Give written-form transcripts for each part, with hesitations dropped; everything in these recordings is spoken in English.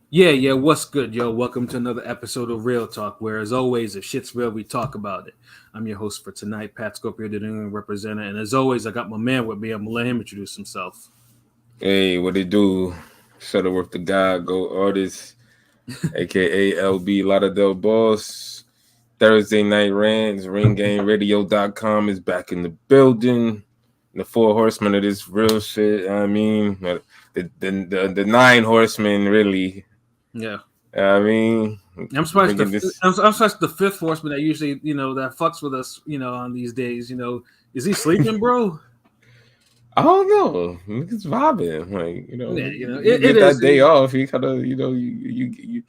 Yeah, what's good, yo? Welcome to another episode of Real Talk, where, as always, if shit's real, we talk about it. I'm your host for tonight, Pat Scorpio, the New England representative, and as always, I got my man with me. I'm gonna let him introduce himself. Hey, what it do? Shuttleworth the God, Go Artist, aka LB Lauderdale Boss. Thursday night rants, ringgameradio.com is back in the building. The four horsemen of this real shit. I mean, the nine horsemen, really. Yeah, I mean, I'm surprised. bringing this. I'm surprised the fifth horseman that usually, that fucks with us, on these days. Is he sleeping, bro? I don't know. Niggas vibing, Yeah, you it get is. that day off. You kind of, you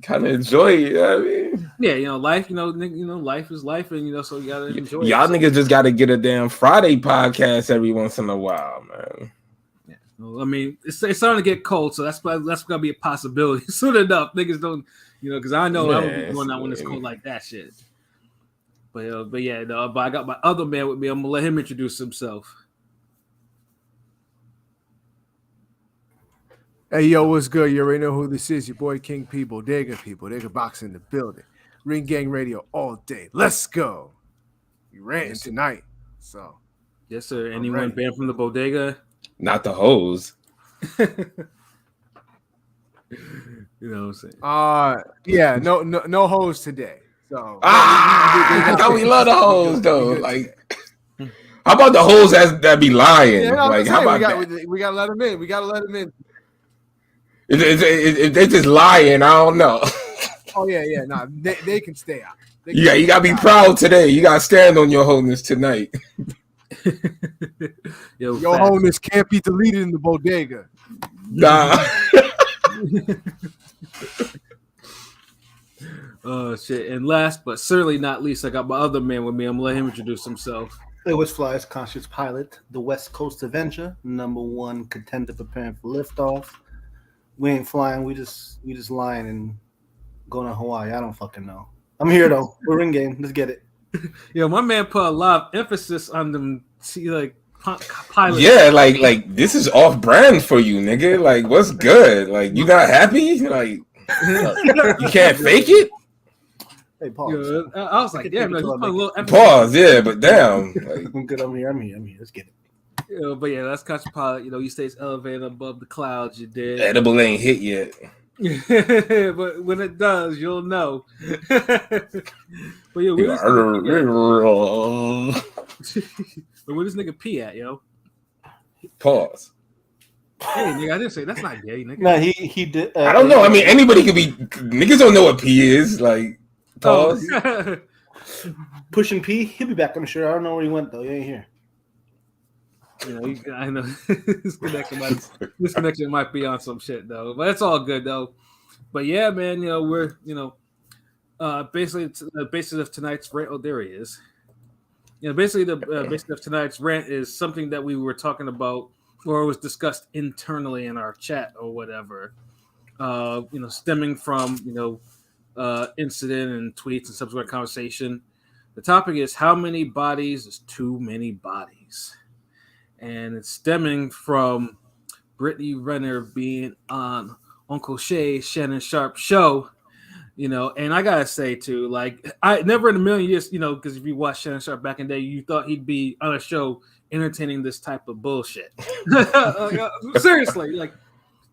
kind of enjoy it. You know what I mean. Yeah, life. Life is life, and so you gotta enjoy Y'all it. So. niggas just got to get a damn Friday podcast every once in a while, man. Yeah, well, I mean, it's starting to get cold, so that's gonna be a possibility soon enough. Niggas don't, because I know I would be going out when it's cold like that shit. But I got my other man with me. I'm gonna let him introduce himself. Hey, yo, what's good? You already know who this is. Your boy King P. Bodega Box in the building. Ring Gang Radio all day. Let's go. We ranting tonight. So, yes, sir. Anyone banned from the bodega? Not the hoes. You know what I'm saying? Yeah, no hoes today. So I thought we love the hoes though. Like, how about the hoes that be lying? Yeah, like, how about that? We gotta let them in. We gotta let them in. If they just lying, I don't know. Oh yeah. Nah, they can stay out. You gotta be proud today. You gotta stand on your wholeness tonight. Your wholeness can't be deleted in the bodega. Nah. Oh shit! And last but certainly not least, I got my other man with me. I'm gonna let him introduce himself. It was Flyers Conscious Pilot, the West Coast Avenger, #1 contender preparing for liftoff. We ain't flying. We just lying and going to Hawaii. I don't fucking know. I'm here though. We're in game. Let's get it. My man put a lot of emphasis on them. Pilot. Yeah, like this is off brand for you, nigga. Like, what's good? Like, you not happy? Like, you can't fake it. Hey, pause. I was like, damn, man, put a little emphasis. Pause. Yeah, but damn. Like, I'm good. I'm here. Let's get it. But yeah, that's Conscious Pilot. He stays elevated above the clouds. You did. Edible ain't hit yet. But when it does, you'll know. But yeah, where this nigga pee at, yo? Pause. Hey, nigga, I didn't say that's not gay, nigga. No, he did. I don't know. I mean, anybody could be. Niggas don't know what pee is. Like, pause. Pushing P. He'll be back. I'm sure. I don't know where he went though. He ain't here. I know this connection might be on some shit though, but it's all good though. But yeah, man, we're basically the basis of tonight's rant. Oh, there he is. Basically the basis of tonight's rant is something that we were talking about or was discussed internally in our chat or whatever. Stemming from incident and tweets and subsequent conversation. The topic is how many bodies is too many bodies. And it's stemming from Brittany Renner being on Uncle Shay, Shannon Sharp show, and I gotta say too, like, I never in a million years, because if you watch Shannon Sharp back in the day, you thought he'd be on a show entertaining this type of bullshit. Seriously, like,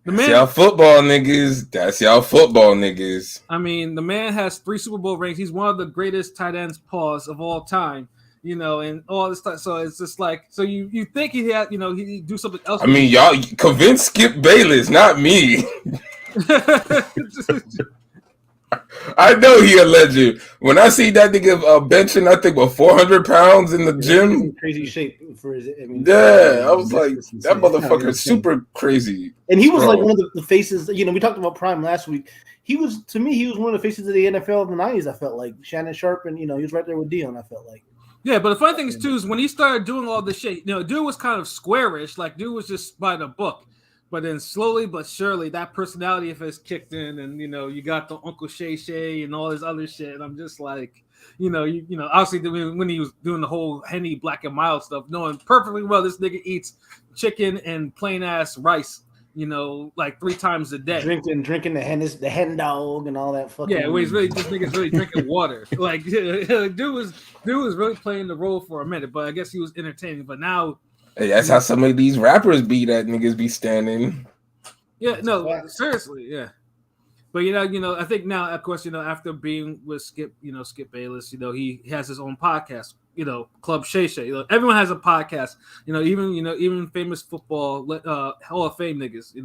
the man. That's y'all football niggas. That's y'all football niggas. I mean, the man has 3 Super Bowl rings. He's one of the greatest tight ends pause of all time. And all this stuff. So it's just like, so you think he had, he'd do something else. I mean, y'all convince Skip Bayless, not me. I know he a legend. When I see that nigga benching, I think, 400 pounds in the gym. Crazy shape for his. I was like, that motherfucker is super crazy. And he was like one of the faces. We talked about Prime last week. He was one of the faces of the NFL of the '90s. I felt like Shannon Sharp, and he was right there with Dion. I felt like. Yeah, but the funny thing is too is when he started doing all this shit, dude was kind of squarish, like dude was just by the book. But then slowly but surely that personality of his kicked in, and you got the Uncle Shay and all this other shit. And I'm just like, obviously when he was doing the whole Henny Black and Mild stuff, knowing perfectly well this nigga eats chicken and plain ass rice, like 3 times a day. Drinking the hen dog and all that fucking. Yeah, where he's really just niggas really drinking water. Like dude was really playing the role for a minute, but I guess he was entertaining. But now, hey, that's how some of these rappers be. That niggas be standing. Yeah, no, seriously, yeah. But I think now, of course, after being with Skip Bayless, he has his own podcast, Club Shay Shay. Everyone has a podcast, even famous football Hall of Fame niggas,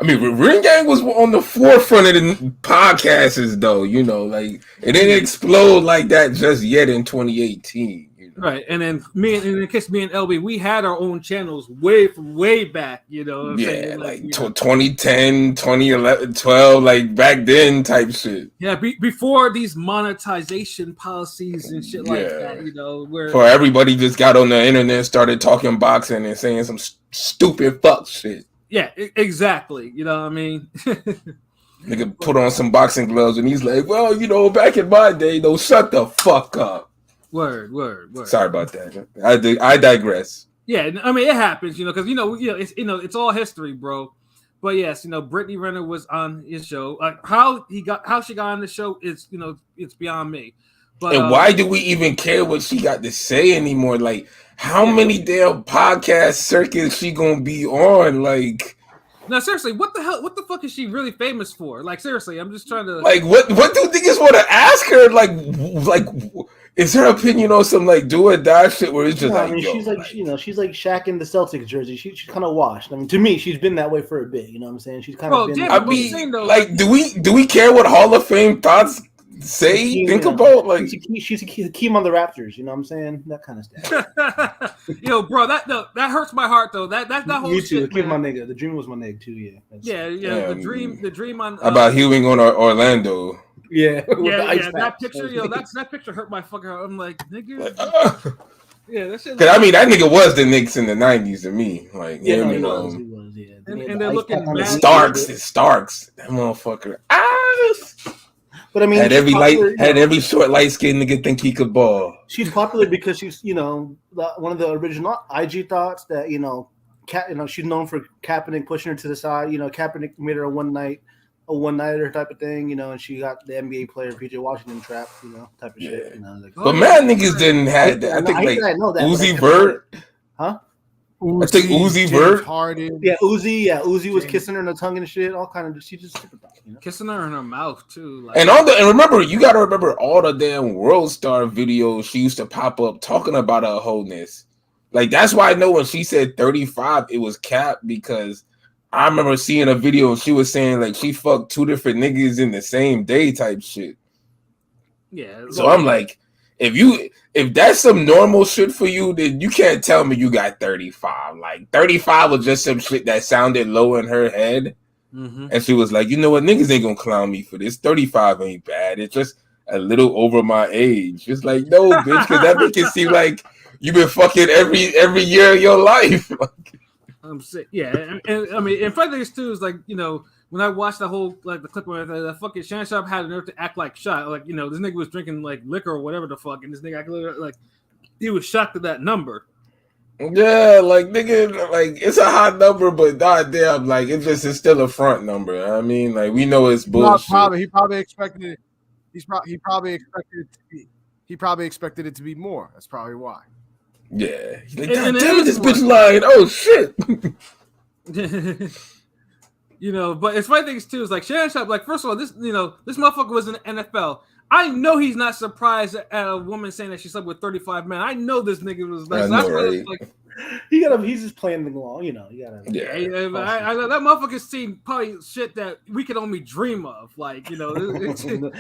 I mean, Ring Gang was on the forefront of the podcasts, though. Like it didn't explode like that just yet in 2018. Right, and then me and LB, we had our own channels way back, Yeah, like 2010, 2011, 12, like back then type shit. Yeah, before these monetization policies and shit like that, where before everybody just got on the internet and started talking boxing and saying some stupid fuck shit. Yeah, exactly. You know what I mean? Nigga put on some boxing gloves and he's like, well, back in my day, though, shut the fuck up. Word. Sorry about that. I digress. Yeah, I mean it happens, because it's all history, bro. But yes, Brittany Renner was on his show. How she got on the show is it's beyond me. But and why do we even care what she got to say anymore? Like, how many damn podcast circuits she gonna be on? Like, no, seriously, what the fuck is she really famous for? Like, seriously, I'm just trying to what do niggas want to ask her? Like. Is her opinion on some like do or die shit where it's just she's like Shaq in the Celtics jersey. She's kind of washed. I mean, to me, she's been that way for a bit. You know what I'm saying? She's kind of been. Do we care what Hall of Fame thoughts say? Think about like she's a Keem on the Raptors. You know what I'm saying? That kind of stuff. Bro, that hurts my heart though. That whole me too. shit. Keem my nigga. The Dream was my nigga too. Yeah. Yeah. The dream on about Ewing on Orlando. Yeah. That picture, that picture hurt my fucking heart. I'm like, nigga. Yeah, that shit. Because I mean, that nigga was the Knicks in the '90s to me. Like, he was. Yeah. And they're looking mad. Starks. That motherfucker. But I mean, had every short light skinned nigga think he could ball. She's popular because she's one of the original IG thoughts that she's known for Kaepernick pushing her to the side. Kaepernick made her a one-nighter type of thing, and she got the NBA player PJ Washington trap, type of shit. But mad niggas didn't have that. I think Uzi Vert. Huh? I think Uzi Vert. Harden. Yeah, Uzi was kissing her in the tongue and shit, all kind of. She just kissing her in her mouth too. And remember, you gotta remember all the damn World Star videos she used to pop up talking about her wholeness. Like that's why I know when she said 35, it was cap because. I remember seeing a video and she was saying like she fucked 2 different niggas in the same day type shit. Yeah. So I'm like, if that's some normal shit for you, then you can't tell me you got 35. Like 35 was just some shit that sounded low in her head. Mm-hmm. And she was like, you know what, niggas ain't gonna clown me for this. 35 ain't bad. It's just a little over my age. It's like, no, bitch, because that make it seem like you've been fucking every year of your life. I'm sick. Yeah, and I mean, in front of this too is like when I watched the whole the clip where the fucking Shannon Sharp had the nerve to act like shot, like this nigga was drinking like liquor or whatever the fuck, and this nigga acted like he was shocked at that number. Yeah, like nigga, like it's a hot number, but goddamn, like it's still a front number. I mean, like we know it's bullshit. He probably expected it. He probably expected it to be. He probably expected it to be more. That's probably why. Yeah, he's like, damn it, this bitch lying. Oh shit. But it's funny things too. Is like Shannon Sharp. Like first of all, this motherfucker was in the NFL. I know he's not surprised at a woman saying that she slept with 35 men. I know this nigga was like. I know, right? He's just playing the long. You gotta. Yeah. That motherfucker's seen probably shit that we could only dream of. Like especially in the.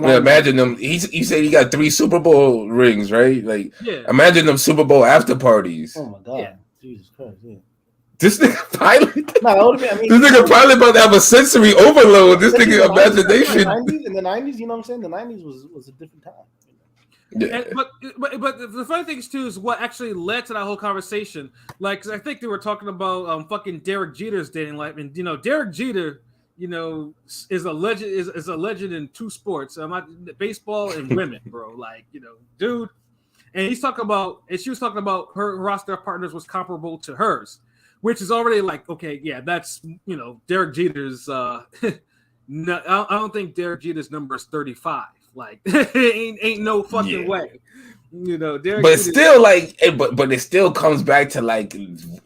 Yeah, imagine them. He said he got 3 Super Bowl rings, right? Like, imagine them Super Bowl after parties. Oh my god, Jesus Christ! Yeah. This nigga pilot. This nigga probably about to have a sensory overload. This nigga imagination. In the 90s, you know what I'm saying? The 90s was a different time. Yeah. But the funny thing is too is what actually led to that whole conversation. Like, 'cause I think they were talking about fucking Derek Jeter's dating life, and Derek Jeter, is a legend. Is a legend in 2 sports, baseball and women, bro. Like, dude. And he's talking about, and she was talking about her roster of partners was comparable to hers. which is already like, okay, yeah, that's Derek Jeter's. No, I don't think Derek Jeter's number is 35. Like, ain't no fucking way. Derek. But still, like, but it still comes back to like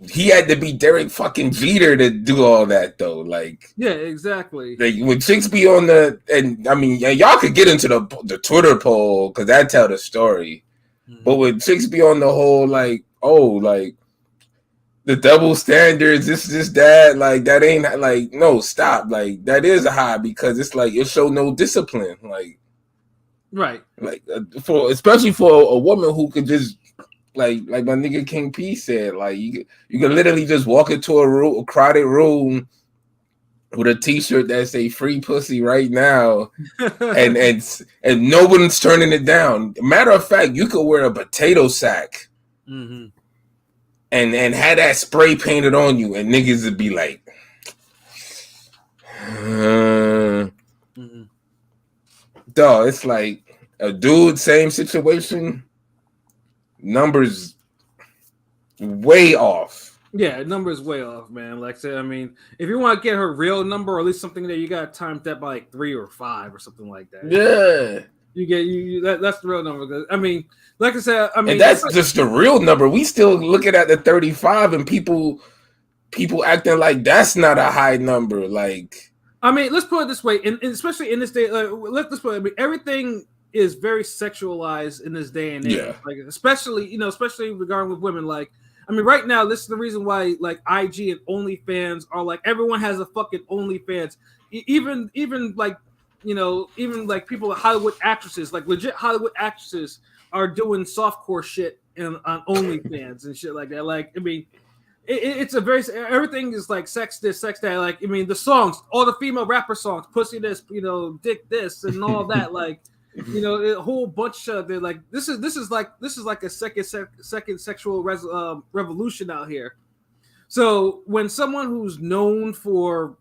he had to be Derek fucking Jeter to do all that though. Like, yeah, exactly. Like when chicks be on and I mean, y'all could get into the Twitter poll because that tell the story. Mm-hmm. But when chicks be on the whole like, oh, like the double standards, this that, like that ain't like no stop, like that is a high because it's like it show no discipline, like. Right, like especially for a woman who could just like my nigga King P said, like you can literally just walk into a crowded room with a T-shirt that say "free pussy" right now, and no one's turning it down. Matter of fact, you could wear a potato sack, and have that spray painted on you, and niggas would be like, dog, it's like. A dude, same situation, numbers way off. Yeah, numbers way off, man. Like I said, I mean, if you want to get her real number or at least something that you got timed that by like 3 or 5 or something like that. Yeah. You get that's the real number. I mean, like I said, I mean, and that's just the real number. We still looking at the 35 and people acting like that's not a high number. Like, I mean, let's put it this way, and especially in this day, let's put it, I mean, everything is very sexualized in this day and age. Yeah. Like especially regarding with women. Like, I mean, right now, this is the reason why like IG and OnlyFans are like everyone has a fucking OnlyFans. Even like even like people, Hollywood actresses, like legit Hollywood actresses are doing softcore shit on OnlyFans and shit like that. Like, I mean, it's a very everything is like sex this, sex that. Like, I mean, the songs, all the female rapper songs, pussy this, dick this, and all that. Like. A whole bunch of they're like this is like a second sexual revolution out here. So when someone who's known for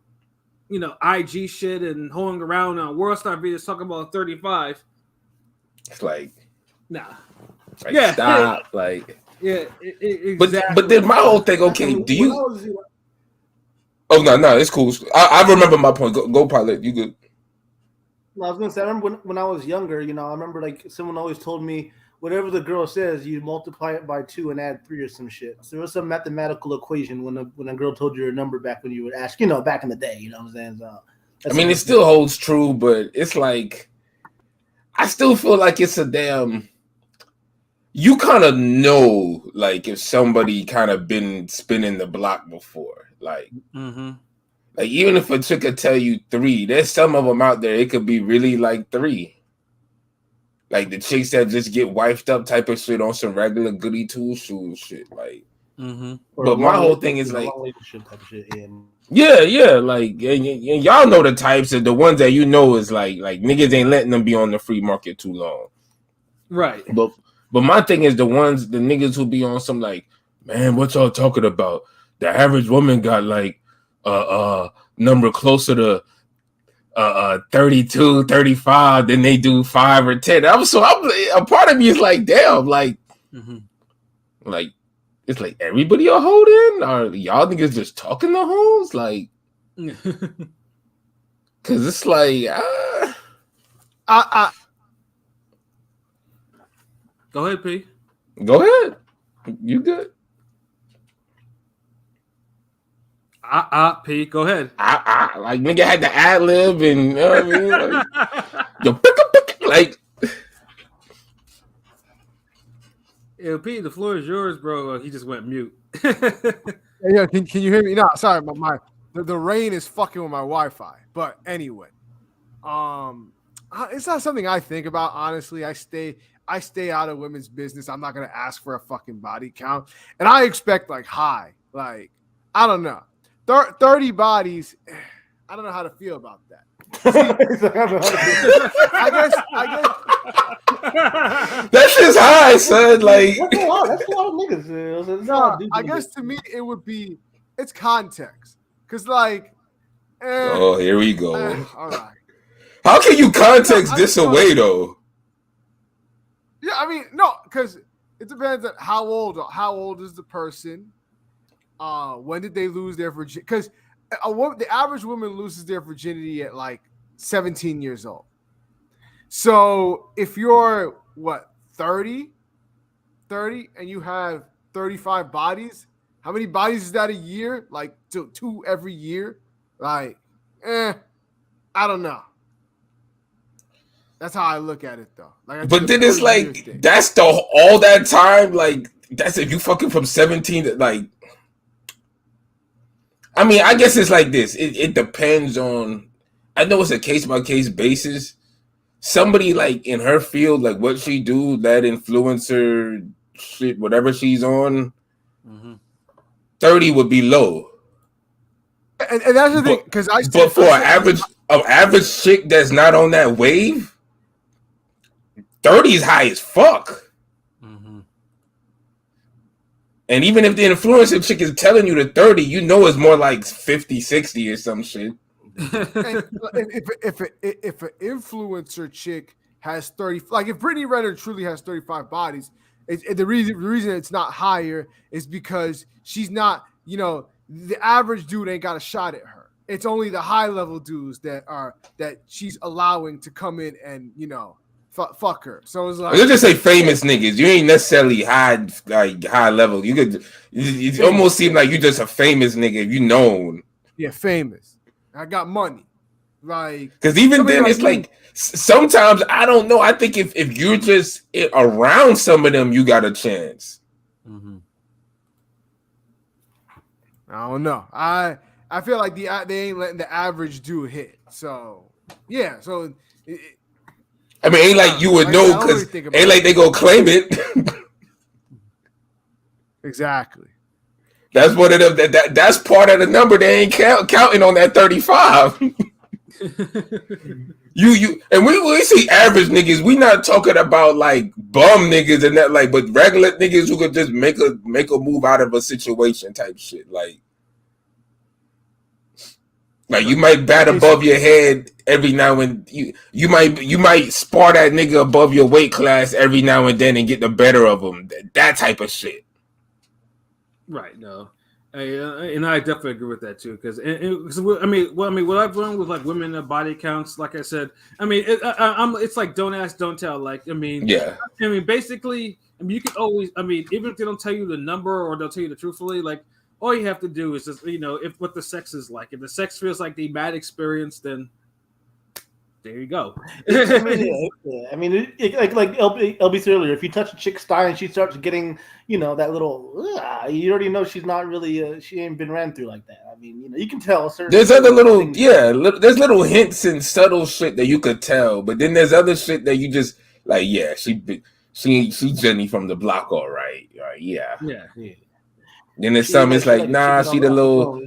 IG shit and holding around on World Star videos talking about 35, it's like nah, like, yeah, stop, like yeah, exactly. But then my whole thing, okay, do you? Oh no, it's cool. I remember my point. Go pilot, you good? I was gonna say, I remember when I was younger, I remember like someone always told me whatever the girl says, you multiply it by 2 and add 3 or some shit. So there was some mathematical equation when a girl told you her number back when you would ask, back in the day, what I'm saying? So, I mean, it still holds true, but it's like I still feel like it's a damn. You kind of know, like if somebody kind of been spinning the block before, like. Mm-hmm. Like, even if a chick could tell you 3, there's some of them out there, it could be really like 3. Like the chicks that just get wifed up type of shit on some regular goody two shoes shit. Like, but my whole thing is like, yeah, like, and y'all know the types of the ones that is like niggas ain't letting them be on the free market too long. Right. But my thing is the niggas who be on some like, man, what y'all talking about? The average woman got like, number closer to 32, 35 than they do 5 or 10. I'm a part of me is like, damn, like, like it's like everybody are holding, or y'all niggas just talking to hoes, like, because it's like, go ahead, P. Go ahead, you good? P, go ahead. Like nigga had the ad lib and you know what I mean? Like, yo, like. Yo, P, the floor is yours, bro. He just went mute. Yeah, can you hear me? No, sorry, the rain is fucking with my Wi-Fi. But anyway, it's not something I think about. Honestly, I stay out of women's business. I'm not gonna ask for a fucking body count, and I expect like high, like I don't know. 30 bodies, I don't know how to feel about that. I guess that's just high, son. Like that's a lot of niggas. No, I guess to me it would be it's context, because like. Oh, here we go. All right. How can you context this away though? Yeah, I mean no, because it depends on how old is the person. when did they lose their virginity? Because the average woman loses their virginity at like 17 years old. So if you're 30, and you have 35 bodies, how many bodies is that a year? Like two every year? Like, I don't know. That's how I look at it, though. Like, but then it's like that's all that time. Like, that's if you fucking from 17 to like. I mean, I guess it's like this. It depends on. I know it's a case by case basis. Somebody like in her field, like what she do, that influencer shit, whatever she's on, 30 would be low. And that's the thing, because but for an average chick that's not on that wave. 30 is high as fuck. And even if the influencer chick is telling you the 30, you know it's more like 50, 60 or some shit. if an influencer chick has 30, like if Brittany Renner truly has 35 bodies, the reason it's not higher is because she's not, the average dude ain't got a shot at her. It's only the high level dudes that she's allowing to come in and fuck her. So it's like, let's just say famous niggas. You ain't necessarily high level. You could. It almost seem like you just a famous nigga if you known. Yeah, famous. I got money. Like, because even then, it's like sometimes I don't know. I think if you're just around some of them, you got a chance. I don't know. I feel like they ain't letting the average dude hit. So yeah. So. I mean, ain't like you would know because ain't like they go claim it. Exactly. That's what that's part of the number. They ain't counting on that 35. you and we see average niggas. We not talking about like bum niggas and that like, but regular niggas who could just make a move out of a situation type shit. Like you might bat above your head every now and you might spar that nigga above your weight class every now and then and get the better of him. That type of shit. Right. No. And I definitely agree with that too. Because what I've learned with like women and body counts, like I said, I mean, it's like don't ask, don't tell. Like, I mean, yeah. I mean, basically, you can always. I mean, even if they don't tell you the number or they'll tell you the truthfully, like. All you have to do is just, if what the sex is like. If the sex feels like the bad experience, then there you go. I mean, like LB said earlier, if you touch a chick's thigh and she starts getting, that little, you already know she's not really, she ain't been ran through like that. I mean, you can tell. There's other little, there's little hints and subtle shit that you could tell, but then there's other shit that you just like, yeah, she Jenny from the block, all right, yeah. Then there's some, it's like, nah, she the little,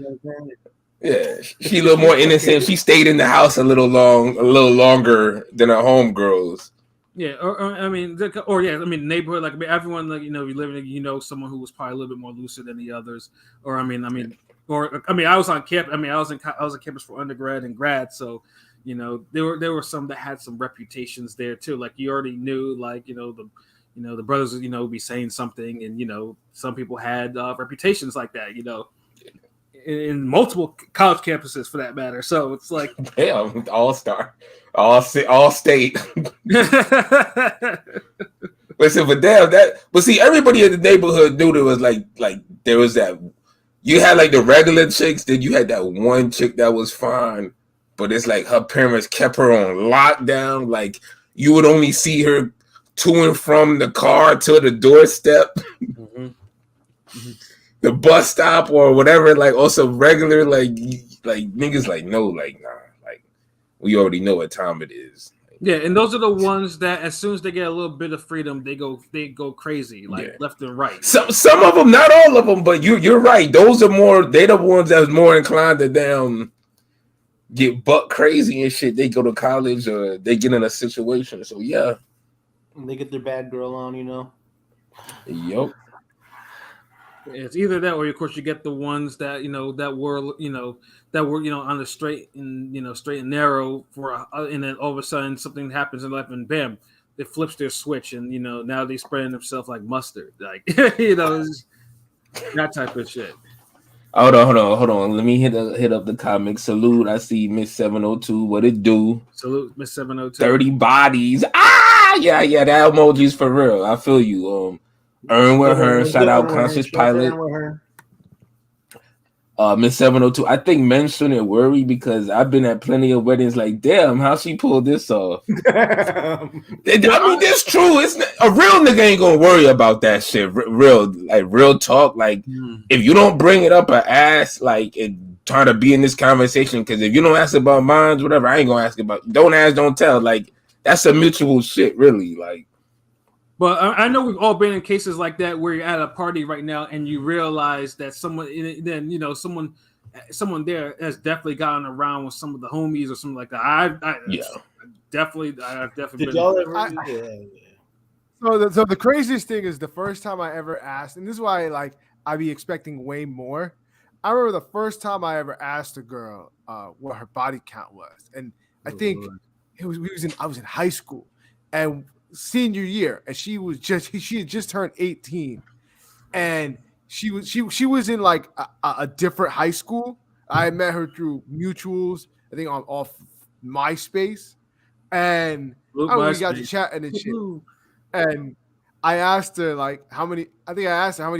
she a little more innocent. She stayed in the house a little longer than her homegirls. Yeah, or neighborhood, like everyone, like you live in, someone who was probably a little bit more lucid than the others. Or I was on camp. I was on campus for undergrad and grad, so there were some that had some reputations there too. Like you already knew, like the brothers would be saying something, and some people had reputations like that, in multiple college campuses for that matter. So it's like, damn, all-star, all state. Listen, but damn but see, everybody in the neighborhood knew there was like there was that. You had like the regular chicks, then you had that one chick that was fine, but it's like her parents kept her on lockdown. Like you would only see her to and from the car to the doorstep, the bus stop or whatever. Like also regular, like niggas like no, like nah, like we already know what time it is. Yeah, and those are the ones that as soon as they get a little bit of freedom, they go crazy, like left and right. Some of them, not all of them, but you're right. Those are more. They the ones that's more inclined to get buck crazy and shit. They go to college or they get in a situation. So yeah. They get their bad girl on, Yep. It's either that, or of course you get the ones that that were on the straight and narrow and then all of a sudden something happens in life and bam, it flips their switch and now they spraying themselves like mustard, like that type of shit. Hold on. Let me hit up the comic. Salute. I see Miss 702. What it do? Salute, Miss 702. 30 bodies. Yeah. That emoji's for real. I feel you. Earn with her. Shout out Conscious Pilot. Miss 702. I think men shouldn't worry because I've been at plenty of weddings. Like, damn, how she pulled this off? I mean, that's true. It's a real nigga ain't gonna worry about that shit. Real talk. Like, if you don't bring it up an ass, like, and try to be in this conversation, because if you don't ask about mine, whatever, I ain't gonna ask about. Don't ask, don't tell. Like, that's a mutual shit, really. Like. But I know we've all been in cases like that where you're at a party right now and you realize that someone there has definitely gotten around with some of the homies or something like that. I've definitely Did been. y'all ever? So the craziest thing is the first time I ever asked, and this is why I be expecting way more. I remember the first time I ever asked a girl what her body count was, and I think I was in high school and senior year, and she had just turned 18, and she was in like a different high school. I met her through mutuals, I think off MySpace, and we got to chatting and shit. And I asked her how many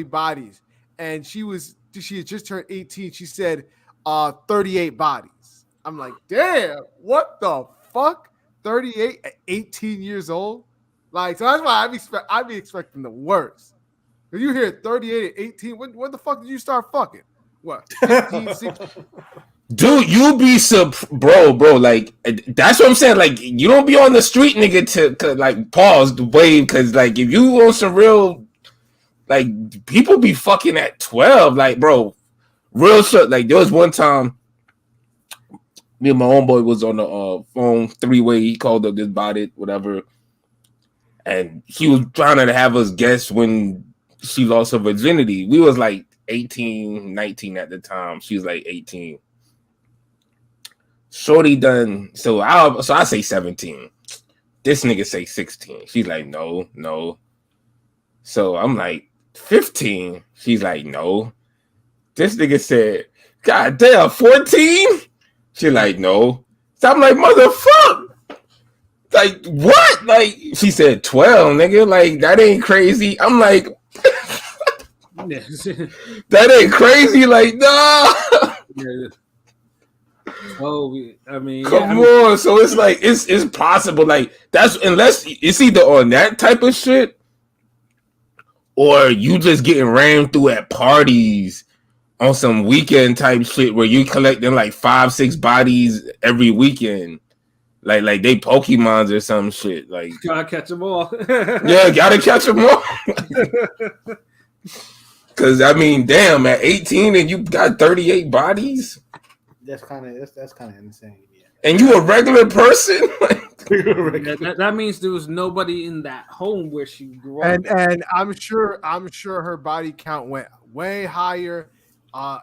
bodies, and she had just turned 18. She said 38 bodies. I'm like, damn, what the fuck? 38 at 18 years old? Like, so that's why I'd be expecting the worst. If you hear 38 at 18, when the fuck did you start fucking? What? 15, 16? Dude, you be bro. Like, that's what I'm saying. Like, you don't be on the street, nigga, to like pause the wave, because like if you on some real, like, people be fucking at 12. Like, bro, real shit. Like, there was one time, me and my homeboy was on the phone 3-way. He called up this body, whatever. And he was trying to have us guess when she lost her virginity. We was like 18, 19 at the time. She was like 18. Shorty done. So I say 17. This nigga say 16. She's like, no. So I'm like, 15. She's like, no. This nigga said, God damn, 14? She's like, no. So I'm like, motherfucker. Like, what? Like, she said 12, nigga. Like, that ain't crazy. I'm like, that ain't crazy. Like, nah. Oh, I mean, come on. So it's like, it's possible. Like, that's, unless it's either on that type of shit or you just getting rammed through at parties on some weekend type shit where you collecting like 5-6 bodies every weekend. Like they Pokemons or some shit. Like, gotta catch them all. Yeah, gotta catch them all. Because I mean, damn, at 18 and you got 38 bodies. That's kind of insane. Yeah. And you a regular person. that means there was nobody in that home where she grew up. And I'm sure her body count went way higher,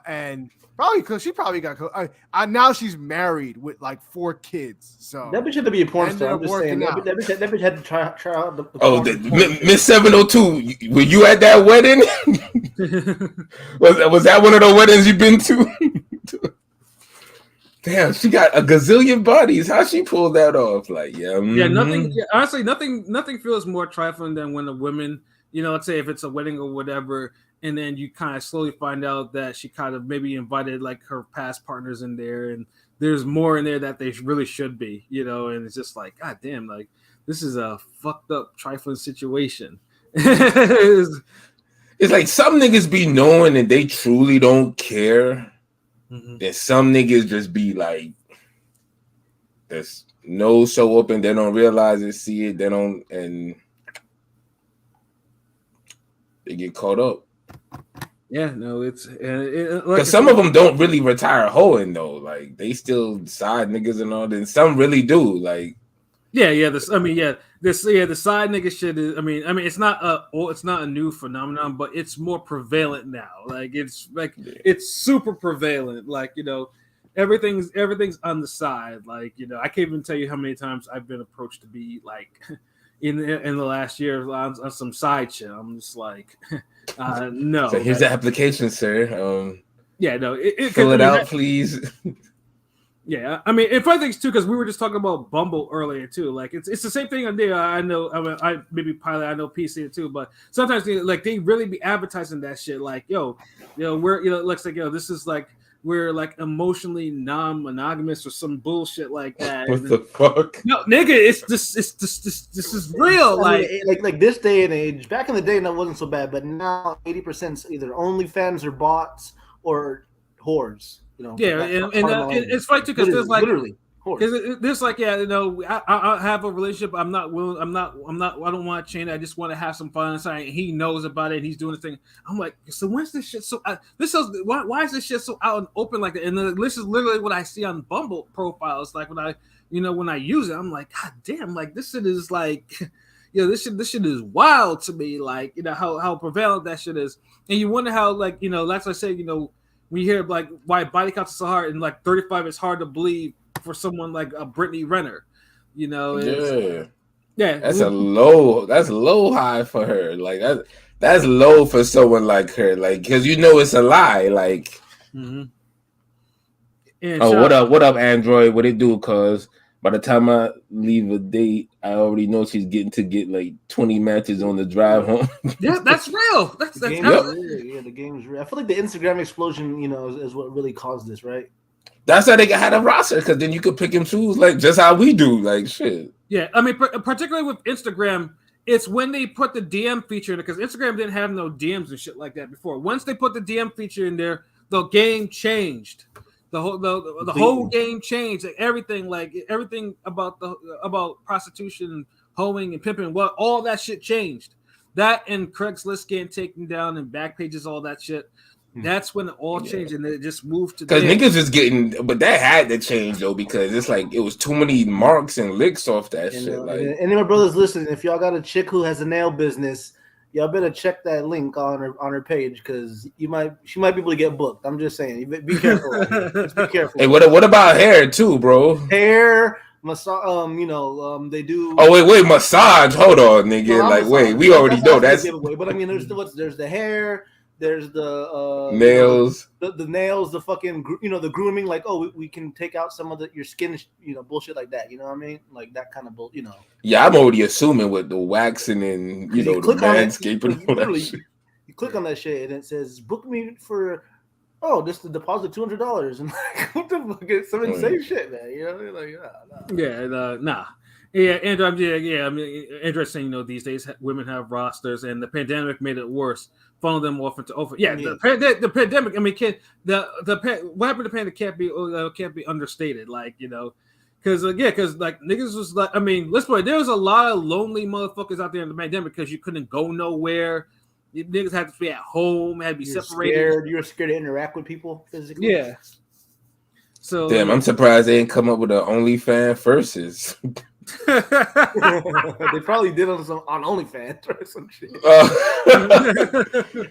and probably because she probably got now she's married with like 4 kids. So that bitch had to be a porn star. I'm just saying that bitch had to try out the Miss 702. Were you at that wedding? was that one of the weddings you've been to? Damn, she got a gazillion bodies. How she pulled that off? Like, nothing. Yeah, honestly, nothing feels more trifling than when a woman, let's say if it's a wedding or whatever, and then you kind of slowly find out that she kind of maybe invited like her past partners in there, and there's more in there that they really should be, and it's just like, God damn, like this is a fucked up trifling situation. It's like some niggas be knowing and they truly don't care. Mm-hmm. Then some niggas just be like, there's no show up and they don't realize it, see it, they don't, and they get caught up. Yeah, no, it's because some of them don't really retire hoeing though. Like they still side niggas and all that. And some really do. Like, the side nigga shit is. I mean, it's not a new phenomenon, but it's more prevalent now. Like it's it's super prevalent. Like everything's on the side. Like I can't even tell you how many times I've been approached to be like in the last year on some side shit. I'm just like, no. So here's the application, sir. Yeah, no, Fill it out, please. Yeah, I mean, and funny things too, because we were just talking about Bumble earlier too. Like, it's the same thing on there. I know, I maybe Pilot, I know PC too, but sometimes they really be advertising that shit. Like, we're it looks like this is like we're like emotionally non-monogamous or some bullshit like that. What the fuck? No, nigga, this is real. I mean, like this day and age. Back in the day, that wasn't so bad, but now 80% either OnlyFans or bots or whores. Yeah, and it's funny too because there's like literally because there's like I have a relationship. I'm not willing. I don't want to change. I just want to have some fun. And he knows about it. And he's doing the thing. I'm like, so when's this shit so? Why is this shit so out and open like that? And this is literally what I see on Bumble profiles. Like when I use it, I'm like, God damn, like this shit is like. This shit is wild to me. Like how prevalent that shit is, and you wonder how like that's what I say. When you hear like why body counts are so hard and like 35 is hard to believe for someone like a Brittany Renner, Yeah, that's low high for her. Like that's low for someone like her. Like because it's a lie. Like, what up, Android? What it do? Cause by the time I leave a date, I already know she's getting to get like 20 matches on the drive home. Yeah, that's real. That's real. Yeah, the game's real. I feel like the Instagram explosion, is what really caused this, right? That's how they had a roster, because then you could pick and choose, like just how we do, like shit. Yeah, I mean, particularly with Instagram, it's when they put the DM feature in it, because Instagram didn't have no DMs and shit like that before. Once they put the DM feature in there, the game changed. The whole game changed. Everything about prostitution, hoeing, and pimping. All that shit changed. That and Craigslist getting taken down and back pages, all that shit. That's when it all changed, and it just moved to. Because niggas is getting, but that had to change though, because it's like it was too many marks and licks off that shit. Like, any of my brothers listening, if y'all got a chick who has a nail business, y'all better check that link on her page, because she might be able to get booked. I'm just saying, be careful. Just be careful. Hey, what about hair too, bro? Hair, massage. They do. Oh wait, massage. Hold on, nigga. Wait, we already know that's. Giveaway. But I mean, there's the hair. There's the nails, the nails, the fucking the grooming. Like, we can take out some of your skin, bullshit like that. You know what I mean? Like that kind of bull. Yeah, I'm already assuming with the waxing and the landscaping. Literally, you click on that shit and it says book me for just the deposit $200 and like what the fuck is some insane shit, man. Nah. Yeah, Android. Yeah. I mean, Android saying these days women have rosters, and the pandemic made it worse. Funnel them off into over. Yeah, the pandemic. I mean, what happened to the pandemic can't be understated. Like because like niggas was like, I mean, let's put it. There was a lot of lonely motherfuckers out there in the pandemic because you couldn't go nowhere. You niggas had to be at home, had to be separated. You were scared to interact with people physically. Yeah. So damn, I'm surprised they didn't come up with an OnlyFans versus. They probably did on OnlyFans or some shit.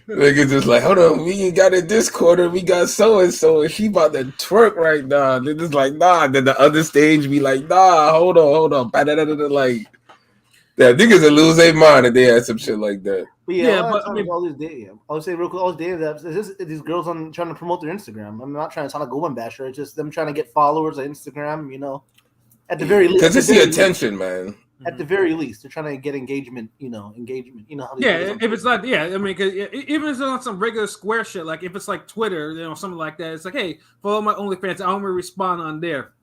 Niggas just like, hold on, we ain't got a Discord, or we got so and so, and she about to twerk right now. They're just like, nah. Then the other stage be like, nah, hold on. Like, that niggas will lose their mind if they had some shit like that. But but I mean, all these days, I would say real quick, all these dating apps, these girls trying to promote their Instagram. I'm not trying to sound like a woman basher. It's just them trying to get followers on Instagram. At the very least, because it's the attention, man. At the very least, they're trying to get engagement. Engagement. How if it's not, I mean, cause even if it's on some regular square shit, like if it's like Twitter, something like that, it's like, hey, follow my OnlyFans. I only respond on there.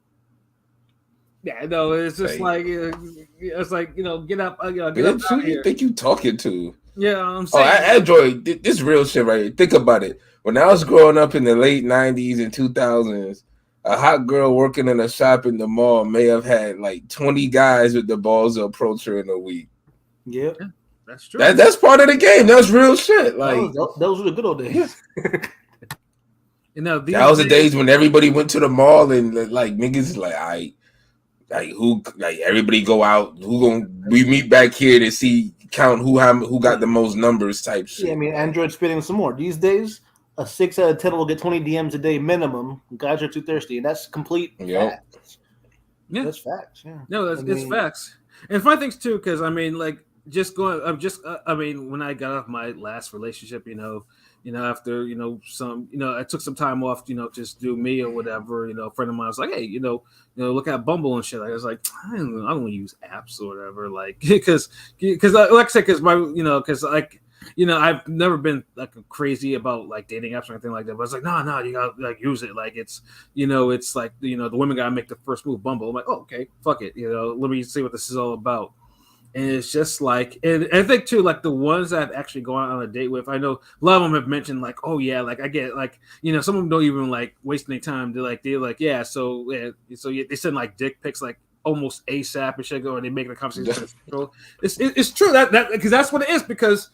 Yeah, no, it's just like it's like get up, get up. Who you think you talking to? Yeah, I'm saying. Android, this real shit right here. Think about it. When I was growing up in the late '90s and 2000s. A hot girl working in a shop in the mall may have had like 20 guys with the balls to approach her in a week. Yeah, that's true. That's part of the game. That's real shit. Like those were the good old days. That was the days when everybody went to the mall and like niggas like everybody go out. We meet back here to count who got the most numbers type shit. Yeah, I mean, Android spitting some more these days. A 6 out of 10 will get 20 DMs a day minimum. Guys are too thirsty, and that's complete facts. Yeah, that's facts. Yeah, no, it's facts. And fun things too, because I mean, like when I got off my last relationship, after I took some time off, just do me or whatever. A friend of mine was like, hey, look at Bumble and shit. I was like, I don't want to use apps or whatever, like, because like I said, because my, because like. I've never been like crazy about like dating apps or anything like that. But it's like, no, you gotta like use it. Like it's, it's like the women gotta make the first move. Bumble. I'm like, oh, okay, fuck it. Let me see what this is all about. And it's just like, and I think too, like the ones that I've actually gone on a date with, I know a lot of them have mentioned like, oh yeah, like I get like, some of them don't even like waste any time. They're like, yeah, so they send like dick pics like almost ASAP and shit, and they make the conversation. It's true that because that's what it is, because.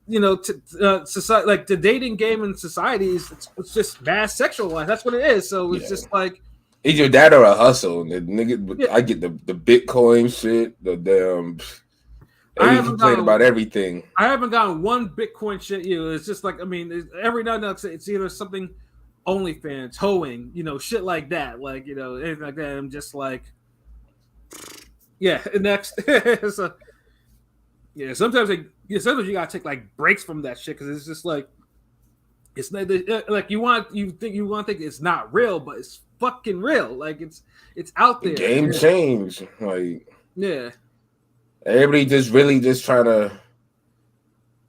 Society, like the dating game in society it's just mass sexualized. That's what it is. So it's just like either that or a hustle. The nigga, I get the Bitcoin shit. The damn. I complain about everything. I haven't gotten one Bitcoin shit. It's just like every now and then it's either something OnlyFans, hoeing, shit like that, like anything like that. I'm just like, yeah. Next, so, yeah. Sometimes you gotta take like breaks from that shit because it's just like it's like you want to think it's not real, but it's fucking real. Like it's out there. Game change, like yeah. Everybody just trying to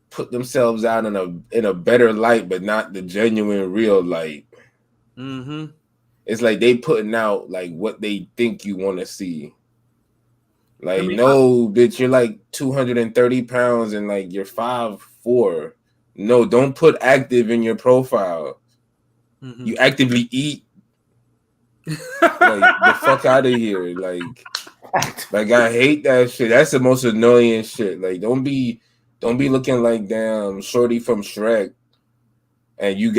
put themselves out in a better light, but not the genuine real light. Mm-hmm. It's like they putting out like what they think you want to see. Like, bitch, you're like 230 pounds and like you're 5'4". No, don't put active in your profile. Mm-hmm. You actively eat. Like, the fuck out of here. Like I hate that shit. That's the most annoying shit. Like, don't be looking like damn Shorty from Shrek, and you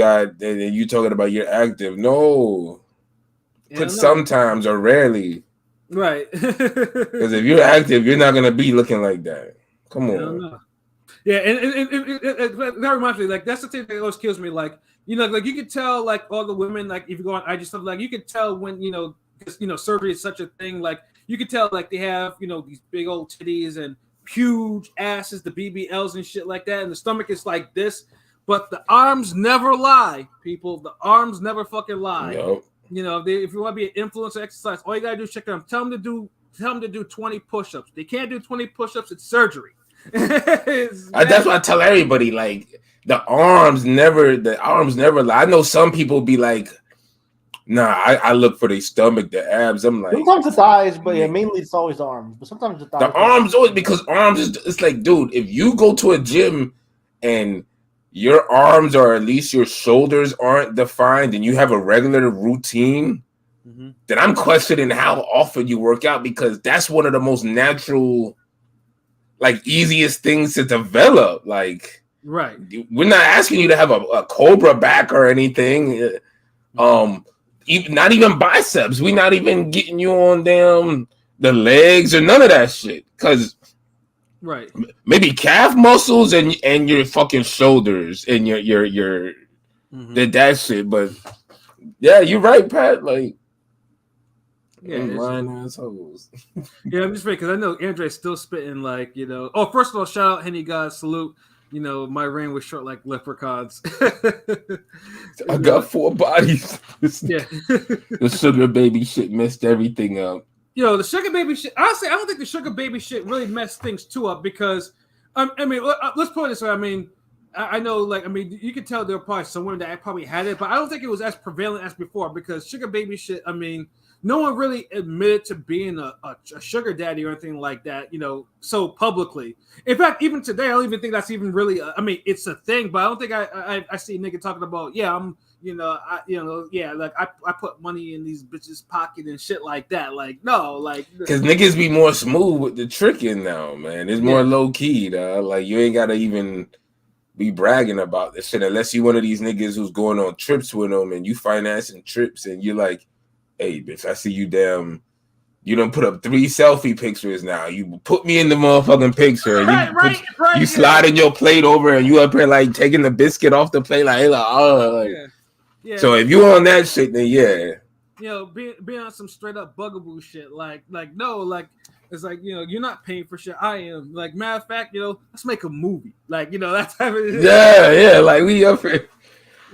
talking about you're active. No, put sometimes or rarely. Right. Because if you're active, you're not gonna be looking like that. Come on. Yeah, and that reminds me, like that's the thing that always kills me. Like like you could tell, like all the women, like if you go on IG stuff, like you could tell when because surgery is such a thing. Like you could tell, like they have these big old titties and huge asses, the BBLs and shit like that, and the stomach is like this, but the arms never lie, people. The arms never fucking lie. Nope. If you want to be an influencer exercise, all you gotta do is check them. Tell them to do 20 push-ups. They can't do 20 push-ups. It's surgery. That's what I tell everybody. Like the arms never lie. I know some people be like, nah, I look for the stomach, the abs. I'm like, sometimes the thighs, but yeah, mainly it's always the arms. But sometimes the thighs. The arms always, because arms is, it's like, dude, if you go to a gym and your arms or at least your shoulders aren't defined and you have a regular routine, then I'm questioning how often you work out, because that's one of the most natural, like easiest things to develop. Like, right. We're not asking you to have a cobra back or anything. Not even biceps. We're not even getting you on the legs or none of that shit. Because right, maybe calf muscles and your fucking shoulders and your that shit. But yeah, you're right, Pat. Like, yeah, lying assholes. Yeah, I'm just saying because I know Andre's still spitting like Oh, first of all, shout out Henny God, salute. My reign was short like leprechauns. I got 4 bodies. Yeah. The sugar baby shit messed everything up. The sugar baby shit. Honestly, I don't think the sugar baby shit really messed things too up, because, let's put it this way. I know, like, you could tell there were probably some women that probably had it, but I don't think it was as prevalent as before, because sugar baby shit, no one really admitted to being a sugar daddy or anything like that, so publicly. In fact, even today, I don't even think that's even really, it's a thing, but I don't think I see a nigga talking about, yeah, I'm, like I put money in these bitches' pocket and shit like that. Like, no, like, because niggas be more smooth with the tricking now, man. It's more low key, dog. Like, you ain't gotta even be bragging about this shit unless you one of these niggas who's going on trips with them and you financing trips and you're like, hey, bitch, I see you damn. You done put up 3 selfie pictures now. You put me in the motherfucking picture. And you sliding your plate over and you up here like taking the biscuit off the plate like, Yeah. So if you on that shit, then yeah. Being on some straight up bugaboo shit, like no, like it's like you're not paying for shit. I am. Like, matter of fact, let's make a movie. Like, that's how it is. Yeah, like we up here.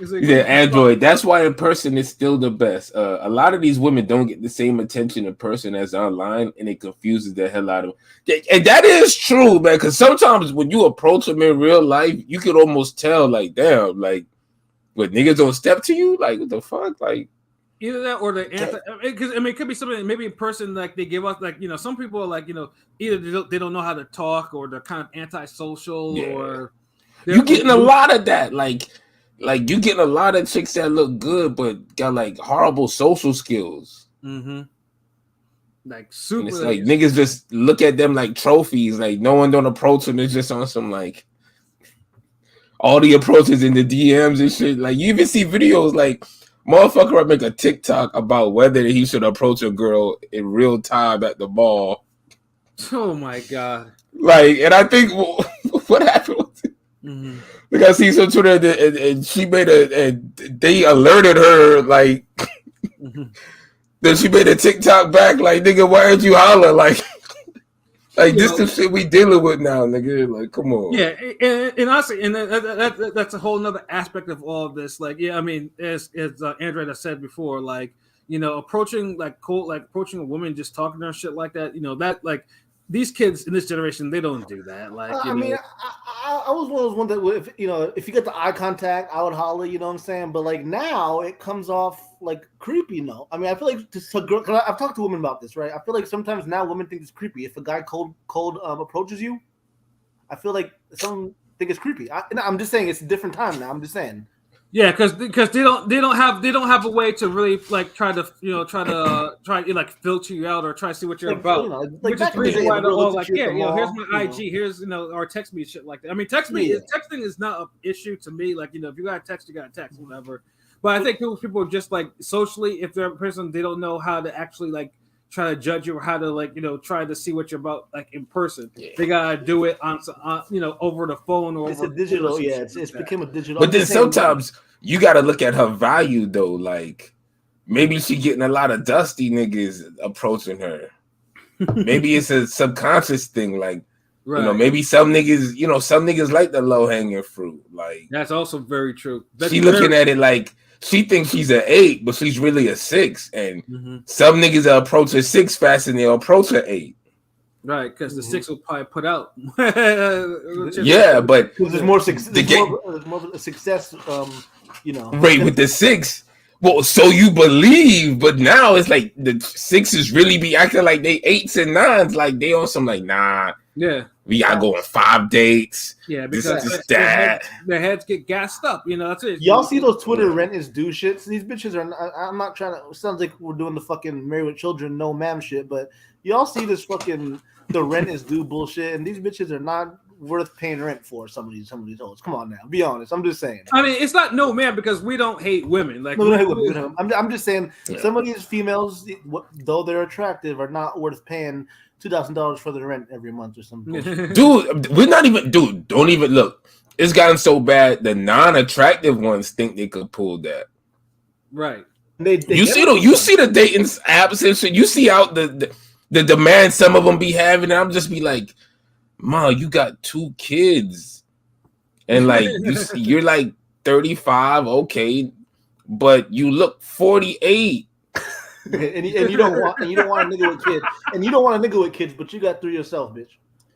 Yeah, Android. That's why in person is still the best. A lot of these women don't get the same attention in person as online, and it confuses the hell out of them. And that is true, man. Because sometimes when you approach them in real life, you can almost tell, like, damn, like, what niggas don't step to you, like, what the fuck, like. Either that or the anti. Because I mean, it could be something. Maybe in person, like they give us, like some people are like either they don't know how to talk or they're kind of antisocial or. You getting a lot of that, like you getting a lot of chicks that look good but got like horrible social skills. Mm-hmm. Like super. And it's like niggas just look at them like trophies. Like no one don't approach them. It's just on some like all the approaches in the DMs and shit. Like you even see videos like motherfucker would make a TikTok about whether he should approach a girl in real time at the mall. Oh my god! Like, and I think what happened was. Mm-hmm. Like I see some Twitter and she made and they alerted her like then she made a TikTok back like nigga why did you holler like this the shit we dealing with now nigga like come on and honestly and that's a whole nother aspect of all of this like I mean as Andrea has said before like approaching like approaching a woman just talking to her shit like that that like these kids in this generation, they don't do that. Like, I mean, I was one of those ones that, if you get the eye contact, I would holler. You know what I'm saying? But like now, it comes off like creepy. No, I mean, I feel like I've talked to women about this, right? I feel like sometimes now women think it's creepy if a guy cold approaches you. I feel like some think it's creepy. I'm just saying it's a different time now. I'm just saying. Yeah, because they don't have a way to really like try like filter you out or try to see what you're about. Which is pretty why they're all like, here's my IG, here's or text me shit like that. I mean, texting is not an issue to me. Like if you got to text, you got to text, whatever. But I think people are just like socially, if they're a person, they don't know how to actually like try to judge you or how to like try to see what you're about like in person. Yeah. They gotta do it on over the phone or it's a digital. Yeah, it's become a digital. But then sometimes you gotta look at her value though. Like maybe she getting a lot of dusty niggas approaching her. Maybe it's a subconscious thing. Like right. Maybe some niggas like the low hanging fruit. Like that's also very true. She looking at it like. She thinks she's an 8, but she's really a 6. And some niggas will approach a 6 fast and they'll approach an 8. Right, because the 6 will probably put out. Yeah, but there's more success. There's more of a success, Right, with the 6. Well, so you believe, but now it's like the 6s really be acting like they 8s and 9s. Like they on some like, nah. Yeah. We gotta go on 5 dates. Yeah, because their heads get gassed up. That's it. Y'all see those Twitter rent is due shits? These bitches are. I'm not trying to. It sounds like we're doing the fucking Married with Children, no ma'am shit. But y'all see this fucking the rent is due bullshit, and these bitches are not worth paying rent for. Some of these hoes. Come on now, be honest. I'm just saying. I mean, it's not no man because we don't hate women. Like no, we don't hate women. I'm just saying some of these females, though they're attractive, are not worth paying $2,000 for the rent every month or something. Dude, we're not even. Dude, don't even look. It's gotten so bad. The non-attractive ones think they could pull that. Right. You see the dating apps and shit. You see out the demand some of them be having. And I'm just be like, Ma, you got 2 kids, and like you're like 35, okay, but you look 48. and you don't want a nigga with kids, and you don't want a nigga with kids, but you got 3 yourself, bitch.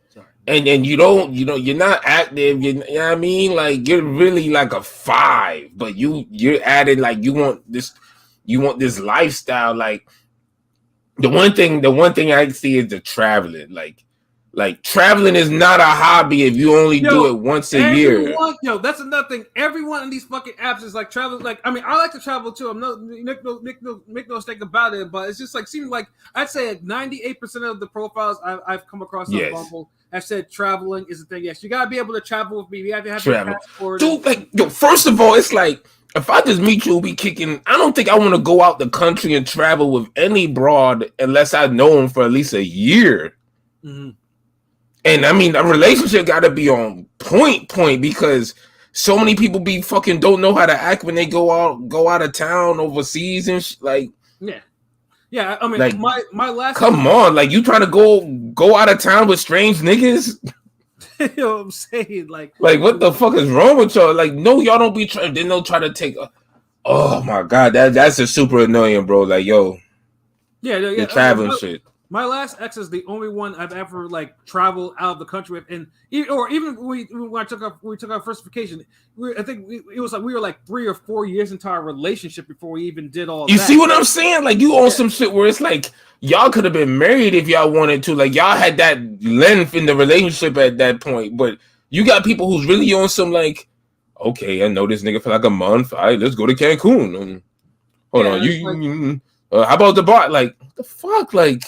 Sorry. And you don't, you're not active. You know what I mean? Like you're really like a 5, but you're added like you want this lifestyle. Like the one thing I see is the traveling. Like traveling is not a hobby if you only do it once a year. That's another thing. Everyone in these fucking apps is like traveling. Like, I mean, I like to travel too. I'm make no mistake about it. But it's just like seems like I'd say 98% of the profiles I've come across on Bumble have said traveling is a thing. Yes, you gotta be able to travel with me. You have to have a passport. Dude, first of all, it's like if I just meet you, we'll be kicking. I don't think I want to go out the country and travel with any broad unless I know them for at least a year. Mm-hmm. And I mean, a relationship got to be on point because so many people be fucking don't know how to act when they go out of town overseas and like. Yeah. I mean, like, my last. Come on, like you trying to go out of town with strange niggas? You know what I'm saying? Like what the fuck is wrong with y'all? Like, no, y'all don't be trying. Then they'll try to take. Oh my god, that's just super annoying, bro. Like, yo, the traveling shit. My last ex is the only one I've ever like traveled out of the country with, and even when we took our first vacation, I think it was like we were like 3 or 4 years into our relationship before we even did all. You see what I'm saying? Like, you on some shit where it's like y'all could have been married if y'all wanted to. Like, y'all had that length in the relationship at that point, but you got people who's really on some like, okay, I know this nigga for like a month. All right, let's go to Cancun. Hold on, how about the bar? Like, what the fuck? Like,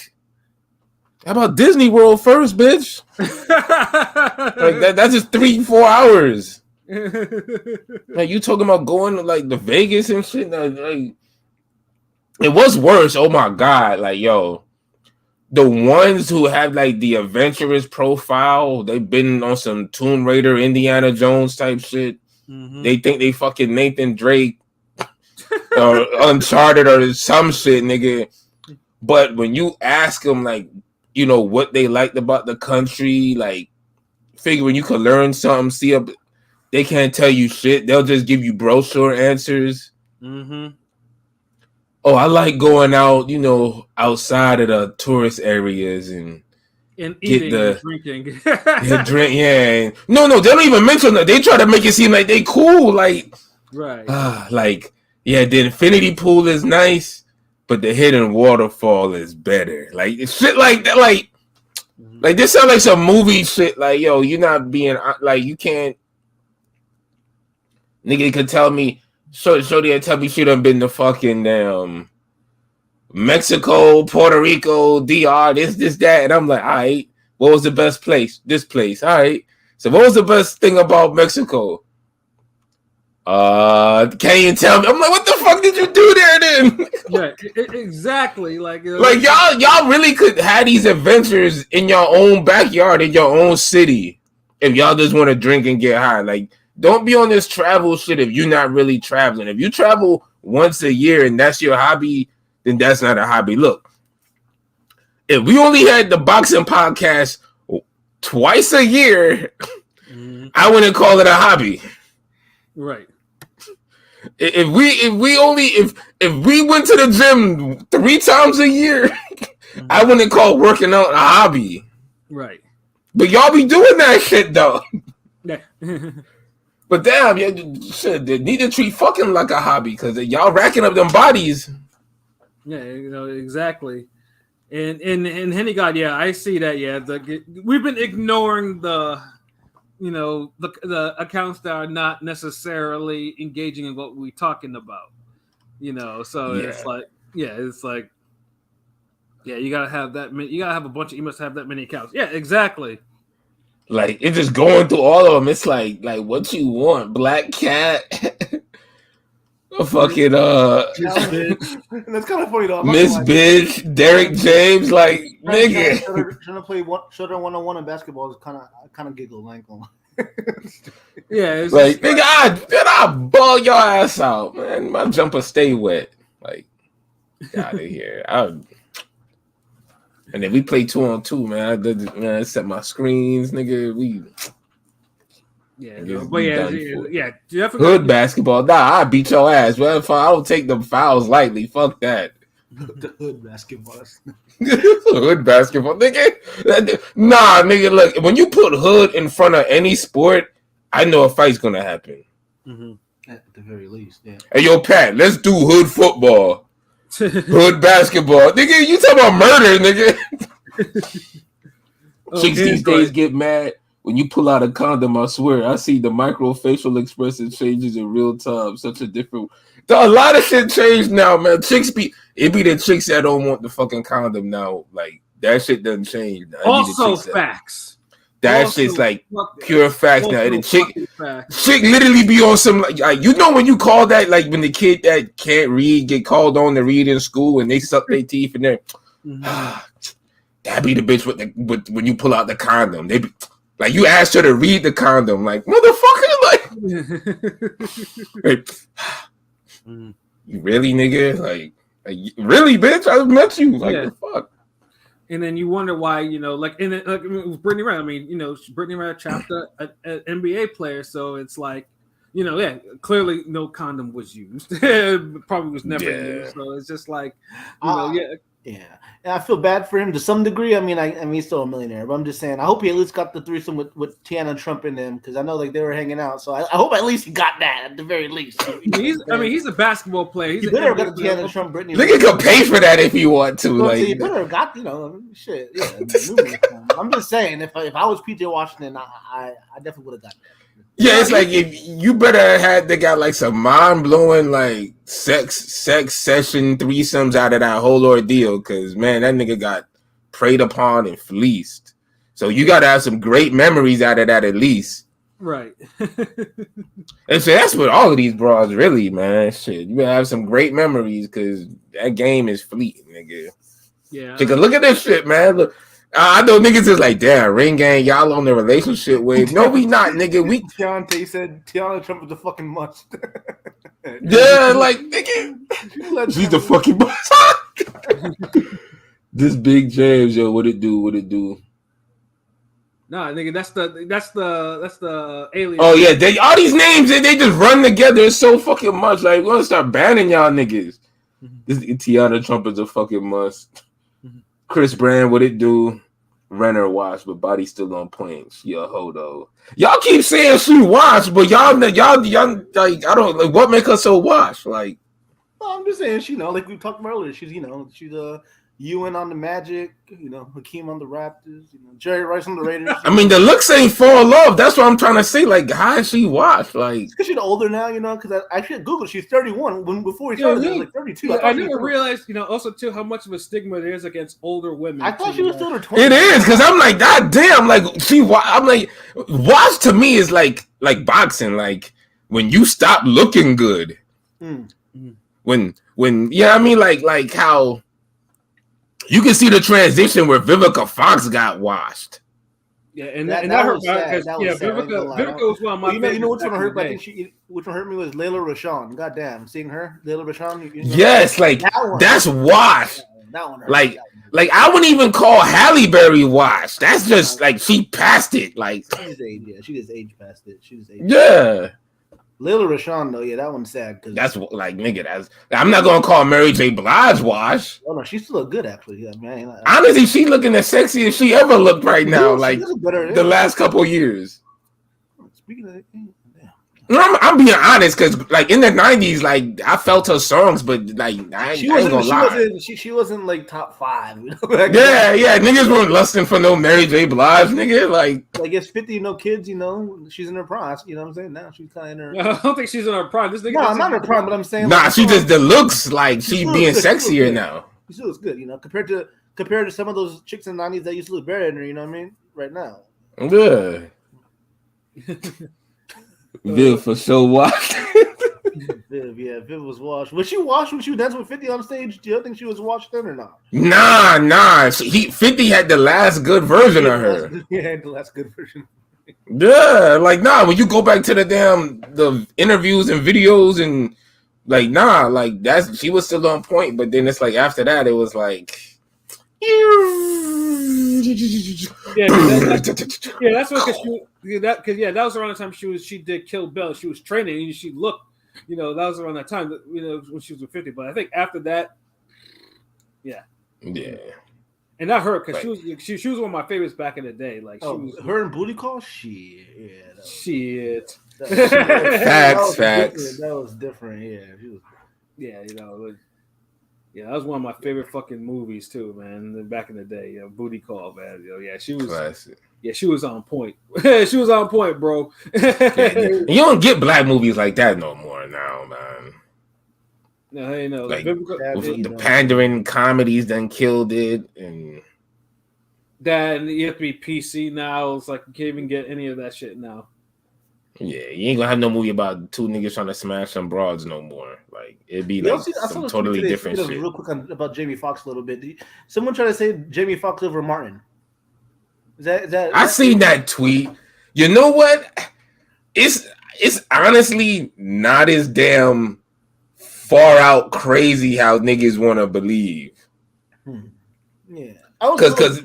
how about Disney World first, bitch? Like that's just 3-4 hours. Like, you talking about going to like the Vegas and shit? Like, it was worse. Oh my god! Like, yo, the ones who have like the adventurous profile, they've been on some Tomb Raider, Indiana Jones type shit. Mm-hmm. They think they fucking Nathan Drake or Uncharted or some shit, nigga. But when you ask them, like, you know, what they liked about the country, like, figuring you could learn something, they can't tell you shit. They'll just give you brochure answers. Mm-hmm. Oh, I like going out, you know, outside of the tourist areas and eating and drinking. Yeah. No, they don't even mention that. They try to make it seem like they cool. Like, right. Like, yeah, the infinity pool is nice, but the hidden waterfall is better. Like, shit like that. Like this sounds like some movie shit. Like, yo, you're not being like, you can't. Nigga could tell me, Shorty tell me she done been to fucking Mexico, Puerto Rico, DR, this, that. And I'm like, all right, what was the best place? This place. All right. So what was the best thing about Mexico? Can you tell me? I'm like, what the fuck did you do there then? Yeah, exactly. Like y'all really could have these adventures in your own backyard, in your own city, if y'all just want to drink and get high. Like, don't be on this travel shit if you're not really traveling. If you travel once a year and that's your hobby, then that's not a hobby. Look, if we only had the boxing podcast twice a year, I wouldn't call it a hobby. Right. If we went to the gym 3 times a year, I wouldn't call working out a hobby. Right. But y'all be doing that shit though. Yeah. But damn, they need to treat fucking like a hobby because y'all racking up them bodies. Yeah, you know, exactly. And Henny God, yeah, I see that. Yeah, we've been ignoring the accounts that are not necessarily engaging in what we're talking about. You know, so it's like, you gotta have that many. You gotta have a bunch of. You must have that many accounts. Yeah, exactly. Like, it's just going through all of them. It's like what you want, Black Cat, a fucking that's kind of funny though. Miss Bitch, Derek James, like, nigga. Trying to play Shudder 101 in basketball is kind of giggle like on. Yeah, it's like, nigga, I bug your ass out, man. My jumper stay wet. Like, get out of here. And then we play 2-on-2, man. I set my screens, nigga. Definitely hood basketball. Nah, I beat your ass. Well, I don't take them fouls lightly. Fuck that. The hood basketball. Hood basketball, nigga. Nah, nigga. Look, when you put hood in front of any sport, I know a fight's gonna happen. Mm-hmm. At the very least, yeah. Hey, yo, Pat, let's do hood football. Hood basketball, nigga. You talking about murder, nigga? Chicks these days get mad when you pull out a condom. I swear, I see the micro facial expression changes in real time. Such a different. A lot of shit changed now, man. It be the chicks that don't want the fucking condom now. Like, that shit doesn't change. Also, facts. That shit's like pure facts now. And the chick literally be on some like, you know, when you call that, like, when the kid that can't read get called on to read in school and they suck their teeth and that be the bitch with when you pull out the condom. They be like, you asked her to read the condom, like, motherfucker, like, you really, nigga, like really, bitch, I met you, like, the fuck. And then you wonder why, like with Brittany Renner. I mean, Brittany Renner trapped an NBA player, so it's like, clearly no condom was used. Probably was never used. So it's just like, Yeah, and I feel bad for him to some degree. I mean, he's still a millionaire, but I'm just saying. I hope he at least got the threesome with Tiana Trump in them because I know like they were hanging out. So I hope at least he got that at the very least. He's a basketball player. He better have got the Tiana Trump, Brittany. Nigga could pay for that if you want to. Like, you better have got shit. Yeah, I'm just saying. If I was PJ Washington, I definitely would have got that. Yeah, it's like if you better had they got like some mind blowing like sex session threesomes out of that whole ordeal because man, that nigga got preyed upon and fleeced. So you got to have some great memories out of that at least. Right. And so that's what all of these bras really, man. Shit, you gotta have some great memories because that game is fleeting, nigga. Yeah. Because look at this shit, man. Look. I know niggas is like, damn, Ring Gang, y'all on the relationship wave. No, we not, nigga. We Deontay said Tiana Trump was the fucking must. Yeah, like, nigga. She's the fucking must. This Big James, yo, what it do? Nah, nigga, that's the alien. Oh yeah, all these names they just run together. It's so fucking much. Like, we're gonna start banning y'all niggas. This Tiana Trump is a fucking must. Chris Brand, what it do? Renner washed, but body still on point. She a hoe though. Y'all keep saying she washed, but y'all like I don't like what make her so washed. Like, well, I'm just saying, like we talked about earlier, she's Ewan on the Magic, Hakeem on the Raptors, Jerry Rice on the Raiders. I mean, the looks ain't fall off. That's what I'm trying to say. Like, how is she washed? Like, because she's older now, because I actually Googled she's 31. Before we started, it was like 32. I never realized, also too how much of a stigma there is against older women. I thought she was still in her 20s. It is because I'm like, god damn, like I'm like, wash to me is like boxing. Like when you stop looking good, when I mean like how. You can see the transition where Vivica Fox got washed. Yeah, and that hurt. Vivica was one of my favorites. You know which one hurt? I think which one hurt me was Layla Rashawn. Goddamn, seeing her, Layla Rashawn. Yes, like that's washed. That one hurt. Like I wouldn't even call Halle Berry washed. That's just like she passed it. Like she just aged past it. Yeah. Layla Rashawn though, that one's sad because that's like nigga. I'm not gonna call Mary J. Blige wash. Oh no, she still look good actually. Yeah, man. Honestly, she looking as sexy as she ever looked right now. Like the last couple years. Speaking of it, I'm being honest because like in the 90s, like I felt her songs, but like I ain't gonna lie. She wasn't like top 5. Yeah, niggas weren't lusting for no Mary J. Blige, nigga. Like it's 50, no kids, she's in her prime. You know what I'm saying? Now she's kind of in her. I don't think she's in her prime. This nigga, no, I'm not in her prime, but I'm saying. Nah, she just the looks like she being sexier now. She still looks good, compared to some of those chicks in the 90s that used to look better than her. You know what I mean? Right now. Yeah. Viv for sure washed. Viv was washed. Was she washed when she was dancing with 50 on stage? Do you think she was washed then or not? Nah. 50 had the last good version of her. Yeah, the last good version. Yeah, like when you go back to the interviews and videos and like that's she was still on point, but then it's like after that it was like that's what that was around the time she did Kill Bill. She was training and she looked, that was around that time, when she was with 50. But I think after that, yeah, and that hurt because she was one of my favorites back in the day. Like her and Booty Call, shit. Facts. That was different. Yeah, that was one of my favorite fucking movies too, man. Back in the day, Booty Call, man. She was classic. Yeah, she was on point. She was on point, bro. You don't get black movies like that no more now, man. No, you know, like the pandering comedies done killed it, and that you have to be PC now. It's like you can't even get any of that shit now. Yeah, you ain't gonna have no movie about two niggas trying to smash some broads no more. Like it'd be like some totally different shit. Real quick about Jamie Foxx a little bit. Someone try to say Jamie Foxx over Martin. Is that I seen that tweet. You know what? It's honestly not as damn far out crazy how niggas want to believe. Yeah. Because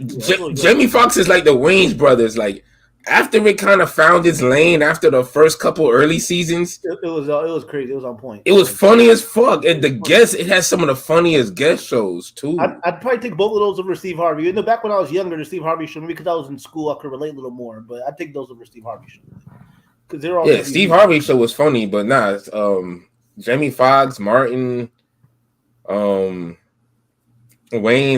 Jamie Foxx is like the Wayans brothers. Like after it kind of found its lane after the first couple early seasons, it was crazy. It was on point. It was funny as fuck, and it has some of the funniest guest shows too. I'd probably take both of those over Steve Harvey. Back when I was younger, the Steve Harvey show, maybe because I was in school, I could relate a little more. But I'd take those over Steve Harvey show because they're all Steve Harvey show was funny, but nah, Jamie Foxx, Martin, Wayans,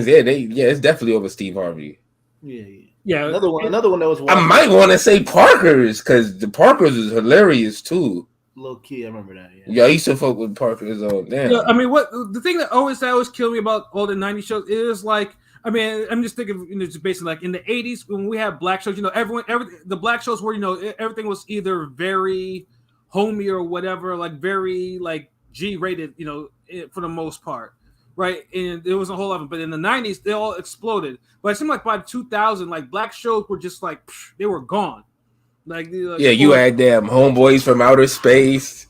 it's definitely over Steve Harvey. Yeah. Another one that was. I might want to say Parker's because the Parker's is hilarious too. Low key, I remember that. Yeah, I used to fuck with Parker's. Damn. Yeah, I mean, what the thing that always killed me about all the '90s shows is like, I mean, I'm just thinking, just basically like in the '80s when we had black shows, the black shows were, everything was either very homey or whatever, like very like G-rated, for the most part. Right, and there was a whole lot of them, but in the '90s they all exploded. But it seemed like by 2000, like black shows were just like they were gone. You had them homeboys from outer space.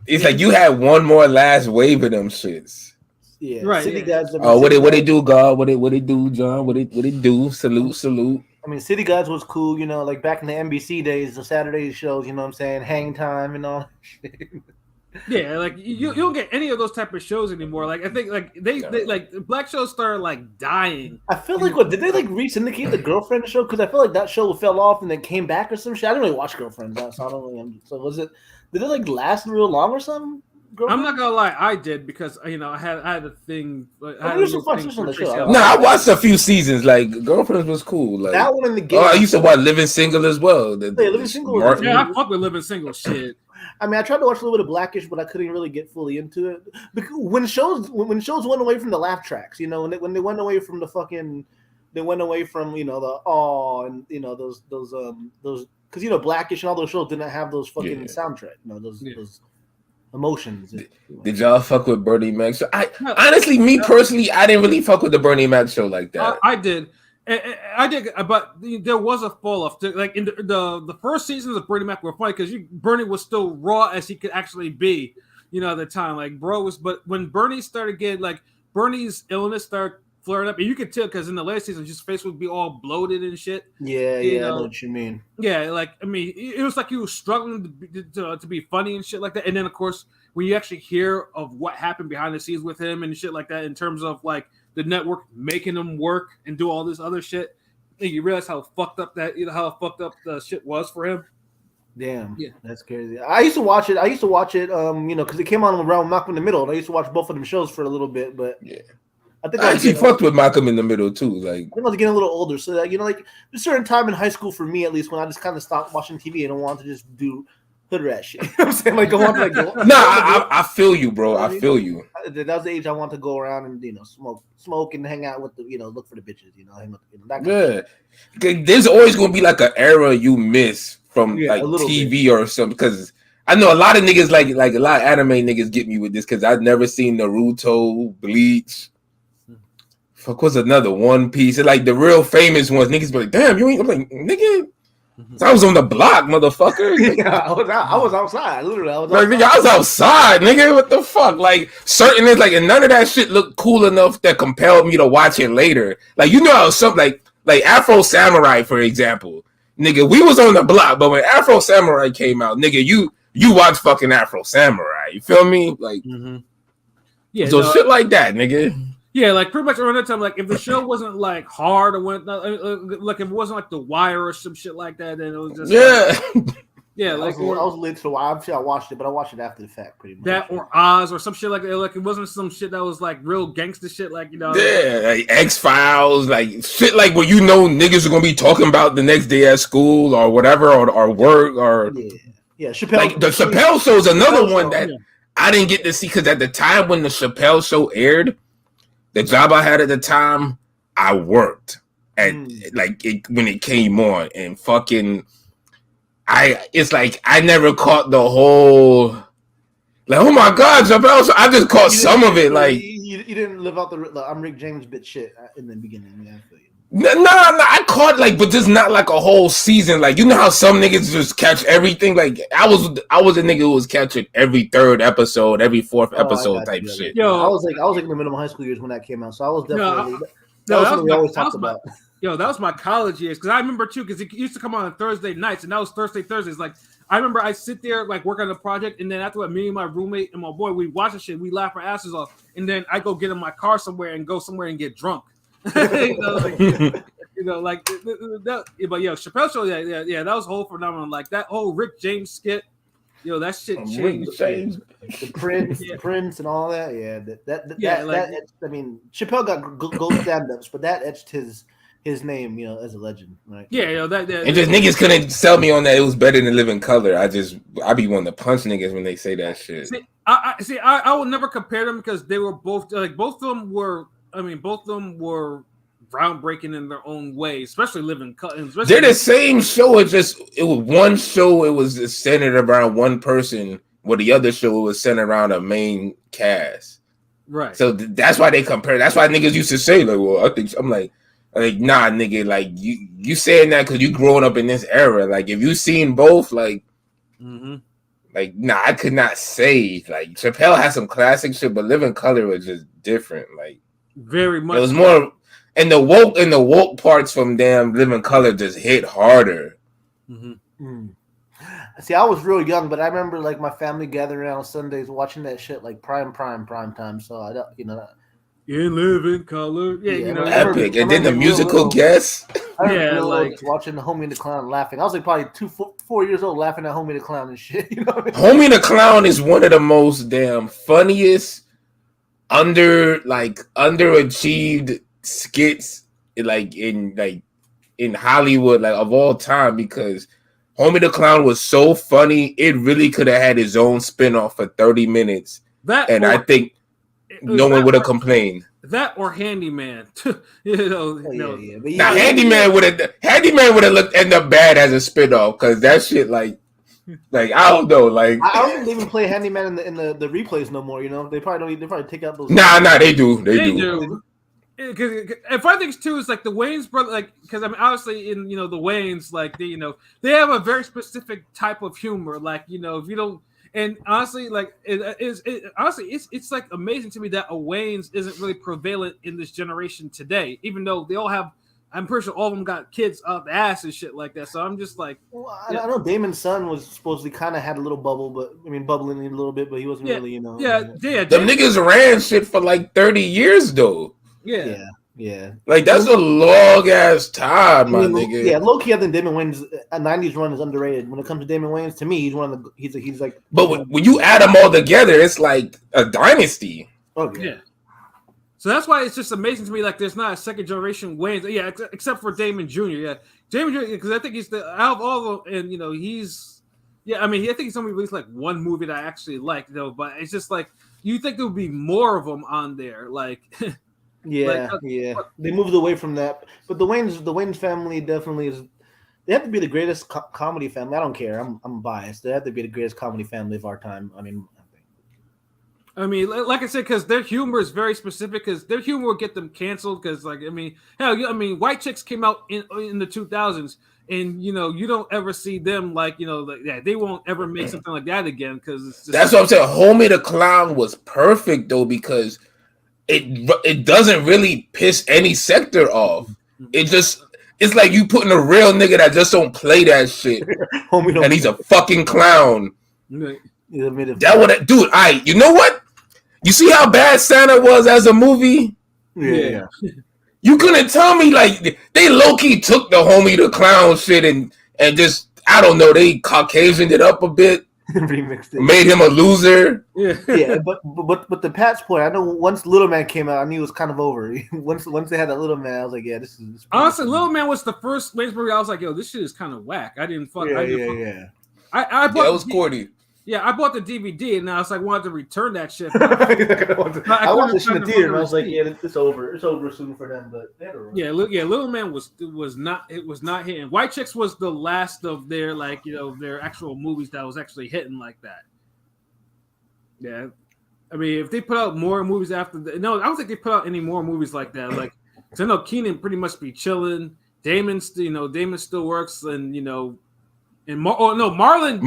It's like you had one more last wave of them shits. Yeah, right. City Guys. What they do, God? What they do, John? What they do? Salute. I mean, City Guys was cool. Like back in the NBC days, the Saturday shows. You know what I'm saying? Hang Time and all. Yeah, like you don't get any of those type of shows anymore. Like I think like they like black shows started like dying. I feel like did they like re-syndicate the Girlfriend show? Because I feel like that show fell off and then came back or some shit. I didn't really watch Girlfriends, so I don't really. So did it like last real long or something? I'm not gonna lie, I did because I had a thing. I watched a few seasons. Like Girlfriends was cool. Like that one in the game. I used to watch Living Single as well. Living Single. I fuck with Living Single shit. I mean, I tried to watch a little bit of Blackish, but I couldn't really get fully into it. Because when shows went away from the laugh tracks, when they went away from the fucking, they went away from the and those because Blackish and all those shows didn't have those fucking soundtrack, those emotions. Did y'all fuck with Bernie Mac? So honestly, me personally, I didn't really fuck with the Bernie Mac show like that. I did. I did, but there was a fall off. Like in the first seasons of Bernie Mac were funny because Bernie was still raw as he could actually be, at the time. Like bro was, but when Bernie started getting like Bernie's illness started flaring up, and you could tell because in the last season his face would be all bloated and shit. Yeah, I know what you mean. Yeah, like I mean, it was like he was struggling to be funny and shit like that. And then of course when you actually hear of what happened behind the scenes with him and shit like that, in terms of like the network making him work and do all this other shit, and you realize how fucked up the shit was for him. Damn, yeah, that's crazy. I used to watch it. Because it came on around Malcolm in the Middle. And I used to watch both of them shows for a little bit, but yeah, I think I actually fucked with Malcolm in the Middle too. Like I think I was getting a little older, so that like a certain time in high school for me at least when I just kind of stopped watching TV and I wanted to just do hood rat shit. You know what I'm saying? Like, I want to go. I feel you, bro. I feel you. That was the age I want to go around and smoke and hang out with the look for the bitches. Hang with that kind of There's always gonna be like an era you miss from like TV bit. Or something. Because I know a lot of niggas like a lot of anime niggas get me with this because I've never seen Naruto, Bleach. Fuck, what's another One Piece? And like the real famous ones, niggas be like, damn, you ain't. I'm like, nigga. I was on the block, motherfucker. Yeah, I was outside. Literally, I was outside. Nigga, I was outside, nigga. What the fuck? Like, certain is like, and none of that shit looked cool enough that compelled me to watch it later. Like, how something like Afro Samurai, for example, nigga, we was on the block, but when Afro Samurai came out, nigga, you watched fucking Afro Samurai. You feel me? Like, shit like that, nigga. Yeah, like pretty much around that time, like if the show wasn't like hard or like if it wasn't like The Wire or some shit like that, then it was just I was lit, so obviously I watched it, but I watched it after the fact, pretty much. That or Oz or some shit like that. Like it wasn't some shit that was like real gangster shit, like like X-Files, like shit like where niggas are gonna be talking about the next day at school or whatever or work or Chappelle. Like the Chappelle show is another one that I didn't get to see because at the time when the Chappelle show aired. The job I had at the time, I worked at when it came on, and fucking, it's like I never caught the whole. Like, oh my god, I just caught some of it. Like you didn't live out the I'm Rick James bit shit in the beginning. Yeah, I feel you. No, I caught but just not like a whole season. Like how some niggas just catch everything. Like I was a nigga who was catching every third episode, every fourth episode type shit. Yo, I was like in the middle of high school years when that came out, so I was definitely. No, That was something we always talked about. That was my college years because I remember too because it used to come on Thursday nights and that was Thursdays. Like I remember I sit there like work on a project and then after me and my roommate and my boy we watch the shit, we laugh our asses off, and then I go get in my car somewhere and go somewhere and get drunk. But Chappelle Show, yeah, that was a whole phenomenon. Like that whole Rick James skit, that shit changed. The Prince, and all that. Yeah, I mean, Chappelle got gold stand-ups, but that etched his name, as a legend, right? Yeah, and just niggas couldn't sell me on that. It was better than Living Color. I be wanting to punch niggas when they say that shit. I will never compare them because they were both both of them were groundbreaking in their own way, especially Living Color. They're the same show. It was one show. It was centered around one person. Where the other show was centered around a main cast. Right. So that's why they compare. That's why niggas used to say like, well, I think I'm like nah, nigga, like you saying that because you growing up in this era. Like if you seen both, like, like nah, I could not say like Chappelle had some classic shit, but Living Color was just different. Like very much. It was more, and the woke parts from damn Living Color just hit harder. See, I was real young, but I remember like my family gathering on Sundays watching that shit like prime time. So I don't, In Living Color, epic. And then the musical guest, like watching the Homie and the Clown laughing. I was like probably 4 years old laughing at Homie and the Clown and shit. Homie and the Clown is one of the most damn funniest underachieved skits in Hollywood of all time because Homie the Clown was so funny, it really could have had his own spinoff for 30 minutes. I think no one would have complained. That or Handyman. Now Handyman would have ended up bad as a spinoff because that shit I don't know. Like I don't think they even play Handyman in the replays no more. They probably take out those. Nah, they do. They do. Because if I think too is like the Wayans brothers, because I mean obviously in the Wayans they have a very specific type of humor. If you don't, and honestly it's like amazing to me that a Wayans isn't really prevalent in this generation today, even though they all have. I'm pretty sure all of them got kids up the ass and shit like that. So I'm just like, I know Damon's son was supposedly kind of had a little bubble, but I mean bubbling a little bit, but he wasn't really Them niggas ran shit for 30 years though. Yeah. Like that's a long ass time, my nigga. Yeah, low key, I think Damon Wayans' 90s run is underrated. When it comes to Damon Wayans, to me, he's one of the he's like. But when you add them all together, it's like a dynasty. Okay. Yeah. So that's why it's just amazing to me. There's not a second generation Wayans. Yeah, except for Damon Jr. Yeah, Damon Jr. Because I think he's out of all of them, and he's. Yeah, I mean, I think he's only released one movie that I actually liked though. But it's just you think there would be more of them on there, Yeah. They moved away from that, but the Wayans family definitely is. They have to be the greatest comedy family. I don't care. I'm biased. They have to be the greatest comedy family of our time. I mean, like I said, because their humor is very specific. Because their humor will get them canceled. Because White Chicks came out in the 2000s, and you don't ever see them they won't ever make something like that again. Because that's what I'm saying. Homie the Clown was perfect though because. It doesn't really piss any sector off. It's like you putting a real nigga that just don't play that shit, and he's a fucking clown. Dude, you know what? You see how bad Santa was as a movie? Yeah. You couldn't tell me they low key took the Homie the Clown shit and just I don't know they Caucasianed it up a bit. Remixed it. Made him a loser. Yeah, but the Pat's point, I know once Little Man came out, I knew it was kind of over. once they had that Little Man, I was like, yeah, this is honestly Little Man was the first Wayans movie I was like, yo, this shit is kind of whack. I didn't fuck. Yeah. I bought it was corny. Yeah, I bought the DVD and I was wanted to return that shit. I watched this in the theater and I was like, yeah, it's over. It's over soon for them. But Little Man was not hitting. White Chicks was the last of their their actual movies that was actually hitting like that. Yeah, I mean, if they put out more movies after I don't think they put out any more movies like that. Cause I know Keenan pretty much be chilling. Damon still works, and Marlon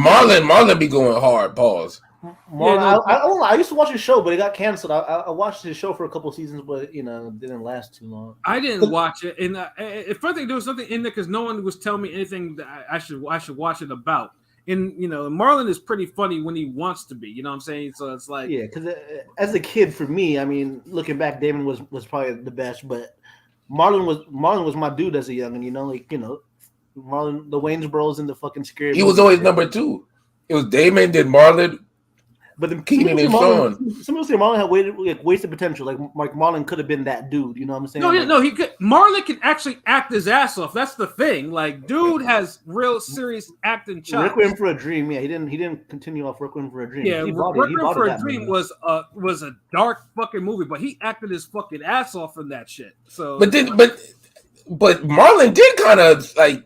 be going hard. Pause. Marlon, I used to watch his show, but it got canceled. I watched his show for a couple of seasons, but it didn't last too long. I didn't watch it, and if I think there was something in there because no one was telling me anything that I should watch it about. And Marlon is pretty funny when he wants to be. You know what I'm saying? So it's like because as a kid, for me, I mean, looking back, Damon was probably the best, but Marlon was my dude as a youngin. Marlon, the Wayans Bros and the fucking scary. He was always number 2. It was Damon, then Marlon. But the Keenan and Sean. Some people say Marlon had wasted potential. Like Marlon could have been that dude. You know what I'm saying? No, he could. Marlon can actually act his ass off. That's the thing. Like, dude has real serious acting chops. Requiem for a Dream. Yeah, he didn't continue off Requiem for a Dream. Yeah, Requiem for a Dream was a dark fucking movie, but he acted his fucking ass off in that shit. So, but Marlon did kind of like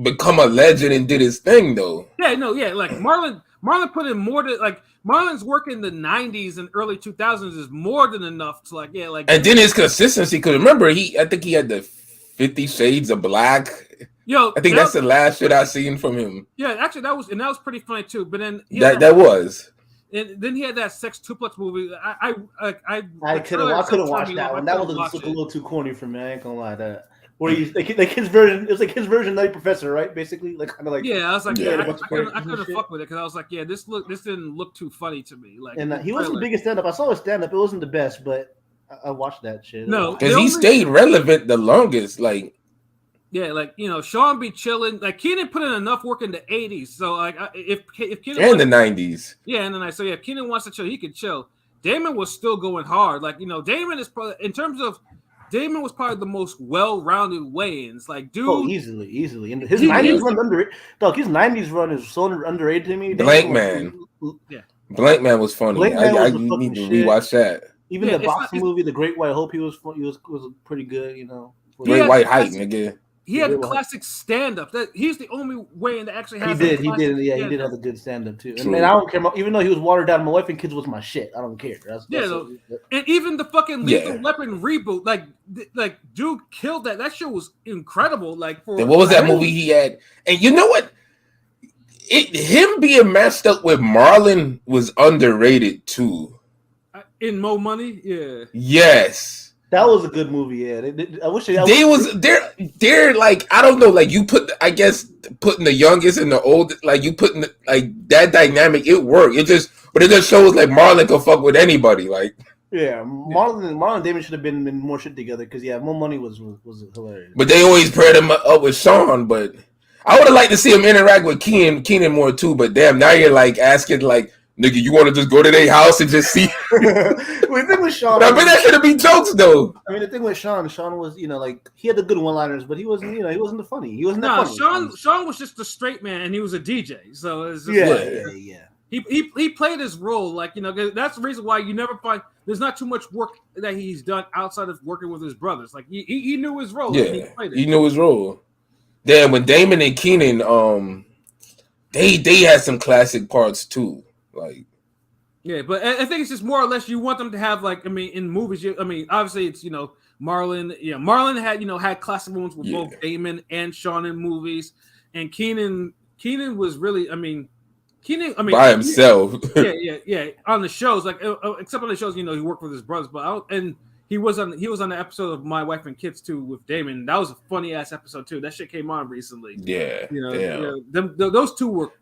become a legend and did his thing though. Yeah, like Marlon put in more to like. Marlon's work in the 90s and early 2000s is more than enough to and then his consistency, because remember I think he had the 50 Shades of Black. I think that's the last shit I seen from him. Yeah, actually that was pretty funny too. But then that was. And then he had that Sex Tuplex movie. I couldn't watch that one. That was a little too corny for me. I ain't gonna lie to that. Where he's like his version, it was like his version of Nutty Professor, right? Basically, like kind of like. Yeah, I was like, I couldn't fuck with it because I was like, this didn't look too funny to me. Like, and he wasn't the biggest stand up. I saw his stand up; it wasn't the best, but I watched that shit. No, because he stayed relevant the longest. Like, Sean be chilling. Like Keenan put in enough work in the '80s, so like if Keenan and the '90s, if Keenan wants to chill, he can chill. Damon was still going hard. Like Damon is probably in terms of. Damon was probably the most well-rounded Wayans. Like, dude, easily. And his '90s run underrated. Dog, his '90s run is so underrated to me. Blank Man was funny. I need to rewatch that. Even the boxing movie, The Great White Hope, he was pretty good. Great White Hype, nigga. He had classic stand-up. He's the only Wayan that actually has. He did have a good stand-up too. And I don't care. Even though he was watered down, My Wife and Kids was my shit. I don't care. And even the fucking Lethal Weapon reboot, like dude killed that. That shit was incredible. Like, what was that movie he had? And you know what? Him being matched up with Marlon was underrated too. In Mo Money, yeah. Yes. That was a good movie, yeah. They're like, I don't know, like you putting the youngest and the old, like you putting that dynamic, it worked. It just shows like Marlon can fuck with anybody, like. Yeah, Marlon and Damon should have been in more shit together because More Money was hilarious. But they always paired him up with Sean. But I would have liked to see him interact with Keenan more too. But damn, now you're like asking like. Nigga, you want to just go to their house and just see? The thing with Sean, I mean, that should be jokes though. I mean, the thing with Sean was, like he had the good one-liners, but he wasn't, he wasn't the funny. He wasn't that funny. Sean was just a straight man, and he was a DJ. So it's just yeah. He played his role, like that's the reason why you never find there's not too much work that he's done outside of working with his brothers. Like he knew his role. Yeah, he knew his role. Then when Damon and Keenan, they had some classic parts too. Like, yeah, but I think it's just more or less you want them to have in movies. Obviously it's Marlon. Yeah, Marlon had classic moments with both Damon and Sean in movies, and Keenan was really by himself. Yeah, on the shows except on the shows he worked with his brothers, and he was on the episode of My Wife and Kids too with Damon. That was a funny ass episode too. That shit came on recently. Yeah, those two were.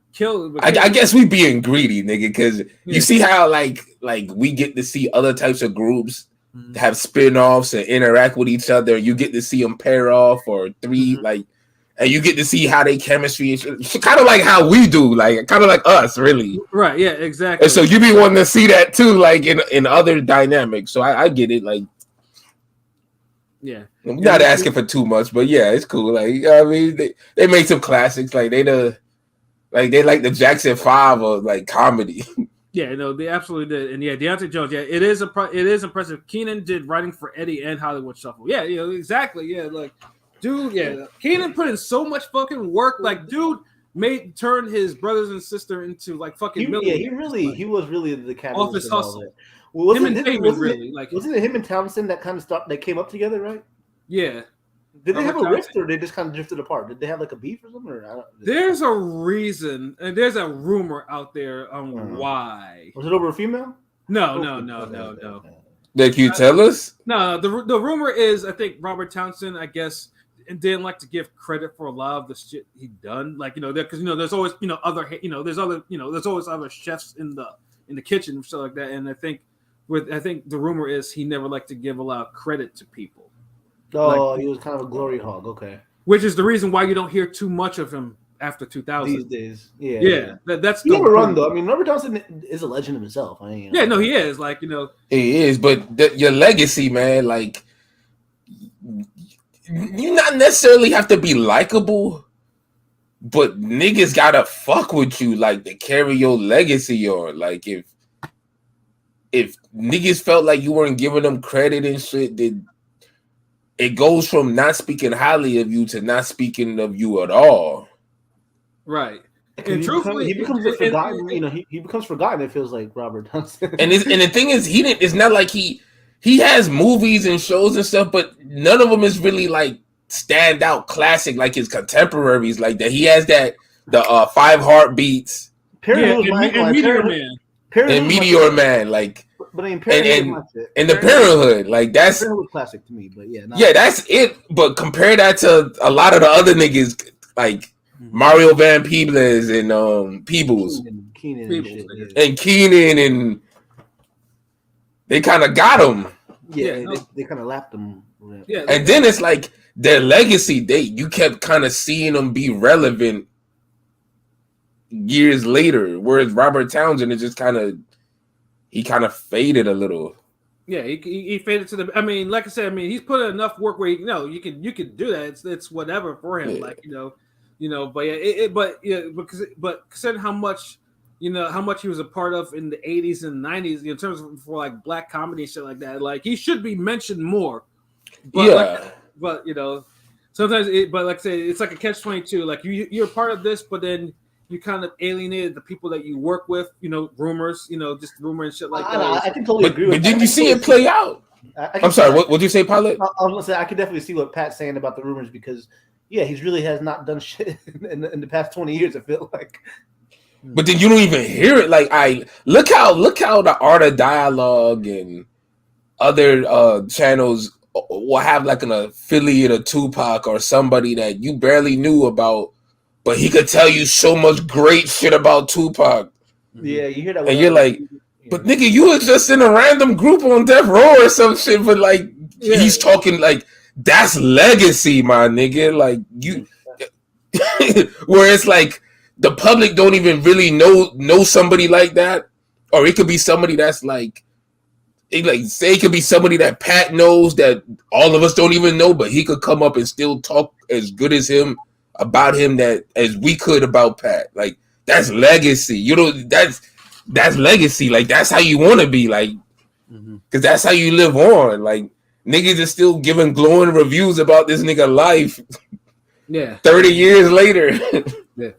I guess we being greedy, nigga, because you see how like we get to see other types of groups have spin-offs and interact with each other. You get to see them pair off or three, and you get to see how they chemistry is kind of like how we do, like kind of like us, really. Right? Yeah, exactly. And so you be wanting to see that too, like in other dynamics. So I get it, like. Yeah, I'm not asking for too much, but yeah, it's cool. Like I mean, they made some classics, like they like the Jackson 5 or like comedy. Yeah, no, they absolutely did. And Deontay Jones, it is impressive. Keenan did writing for Eddie and Hollywood Shuffle. Yeah, exactly. Yeah, like, dude, Keenan put in so much fucking work. Like, dude turned his brothers and sister into like fucking millionaires. He was really the captain off his hustle. Wasn't it him and Townsend that kind of stuff that came up together, right? Yeah. Did they have a Robert rift, or they just kind of drifted apart? Did they have like a beef or something? Or I don't, There's a reason, and there's a rumor out there on why. Was it over a female? No. Like you tell us? No, the rumor is I think Robert Townsend, I guess, didn't like to give credit for a lot of the shit he done. Like because there's always there's always other chefs in the kitchen and stuff like that. And I think the rumor is he never liked to give a lot of credit to people. Oh, he was kind of a glory hog. Okay, which is the reason why you don't hear too much of him after 2000 these days. Yeah. That's he never run though. I mean, Robert Townsend is a legend of himself. I mean, yeah, no, he is. Like he is. But your legacy, man, like you not necessarily have to be likable, but niggas gotta fuck with you, like to carry your legacy on. Like if niggas felt like you weren't giving them credit and shit, then it goes from not speaking highly of you to not speaking of you at all. Right. And truthfully, he becomes forgotten. He becomes forgotten. It feels like Robert Townsend. And the thing is, he didn't. It's not like he has movies and shows and stuff, but none of them is really like stand out classic like his contemporaries. Like that, he has the 5 Heartbeats. And Meteor Man. And Meteor Man, like. But I mean, Parenthood and the Parenthood, like that's classic to me. But that's it. But compare that to a lot of the other niggas like Mario Van Peebles and Peebles and Keenan, and they kind of got him. They kind of lapped them. Yeah, and then it's like their legacy. You kept kind of seeing them be relevant years later, whereas Robert Townsend is just kind of. He kind of faded a little. Yeah, he faded to the. I mean, like I said, he's put in enough work where you can do that. It's whatever for him. Yeah. Like but but considering how much he was a part of in the 80s and 90s in terms of for like black comedy and shit like that, like he should be mentioned more. But sometimes but like I say, it's like a catch-22. Like you're part of this, but then. You kind of alienated the people that you work with, rumors, just rumor and shit like that. I can totally agree with that. But didn't you see it play out? I'm sorry, what did you say, Pilot? I was going to say, I could definitely see what Pat's saying about the rumors because, he really has not done shit in the past 20 years, I feel like. But then you don't even hear it. Like, look how the Art of Dialogue and other channels will have like an affiliate of Tupac or somebody that you barely knew about. But he could tell you so much great shit about Tupac. Yeah, you hear that. And you're like, but nigga, you was just in a random group on death row or some shit. But like, he's talking like, that's legacy, my nigga. Like you, where it's like the public don't even really know somebody like that. Or it could be somebody that's like, it could be somebody that Pat knows that all of us don't even know, but he could come up and still talk as good as him. About him that as we could about Pat. Like that's legacy. That's legacy. Like that's how you want to be. Like because that's how you live on. Like niggas are still giving glowing reviews about this nigga life. Yeah. 30 years later. Yeah.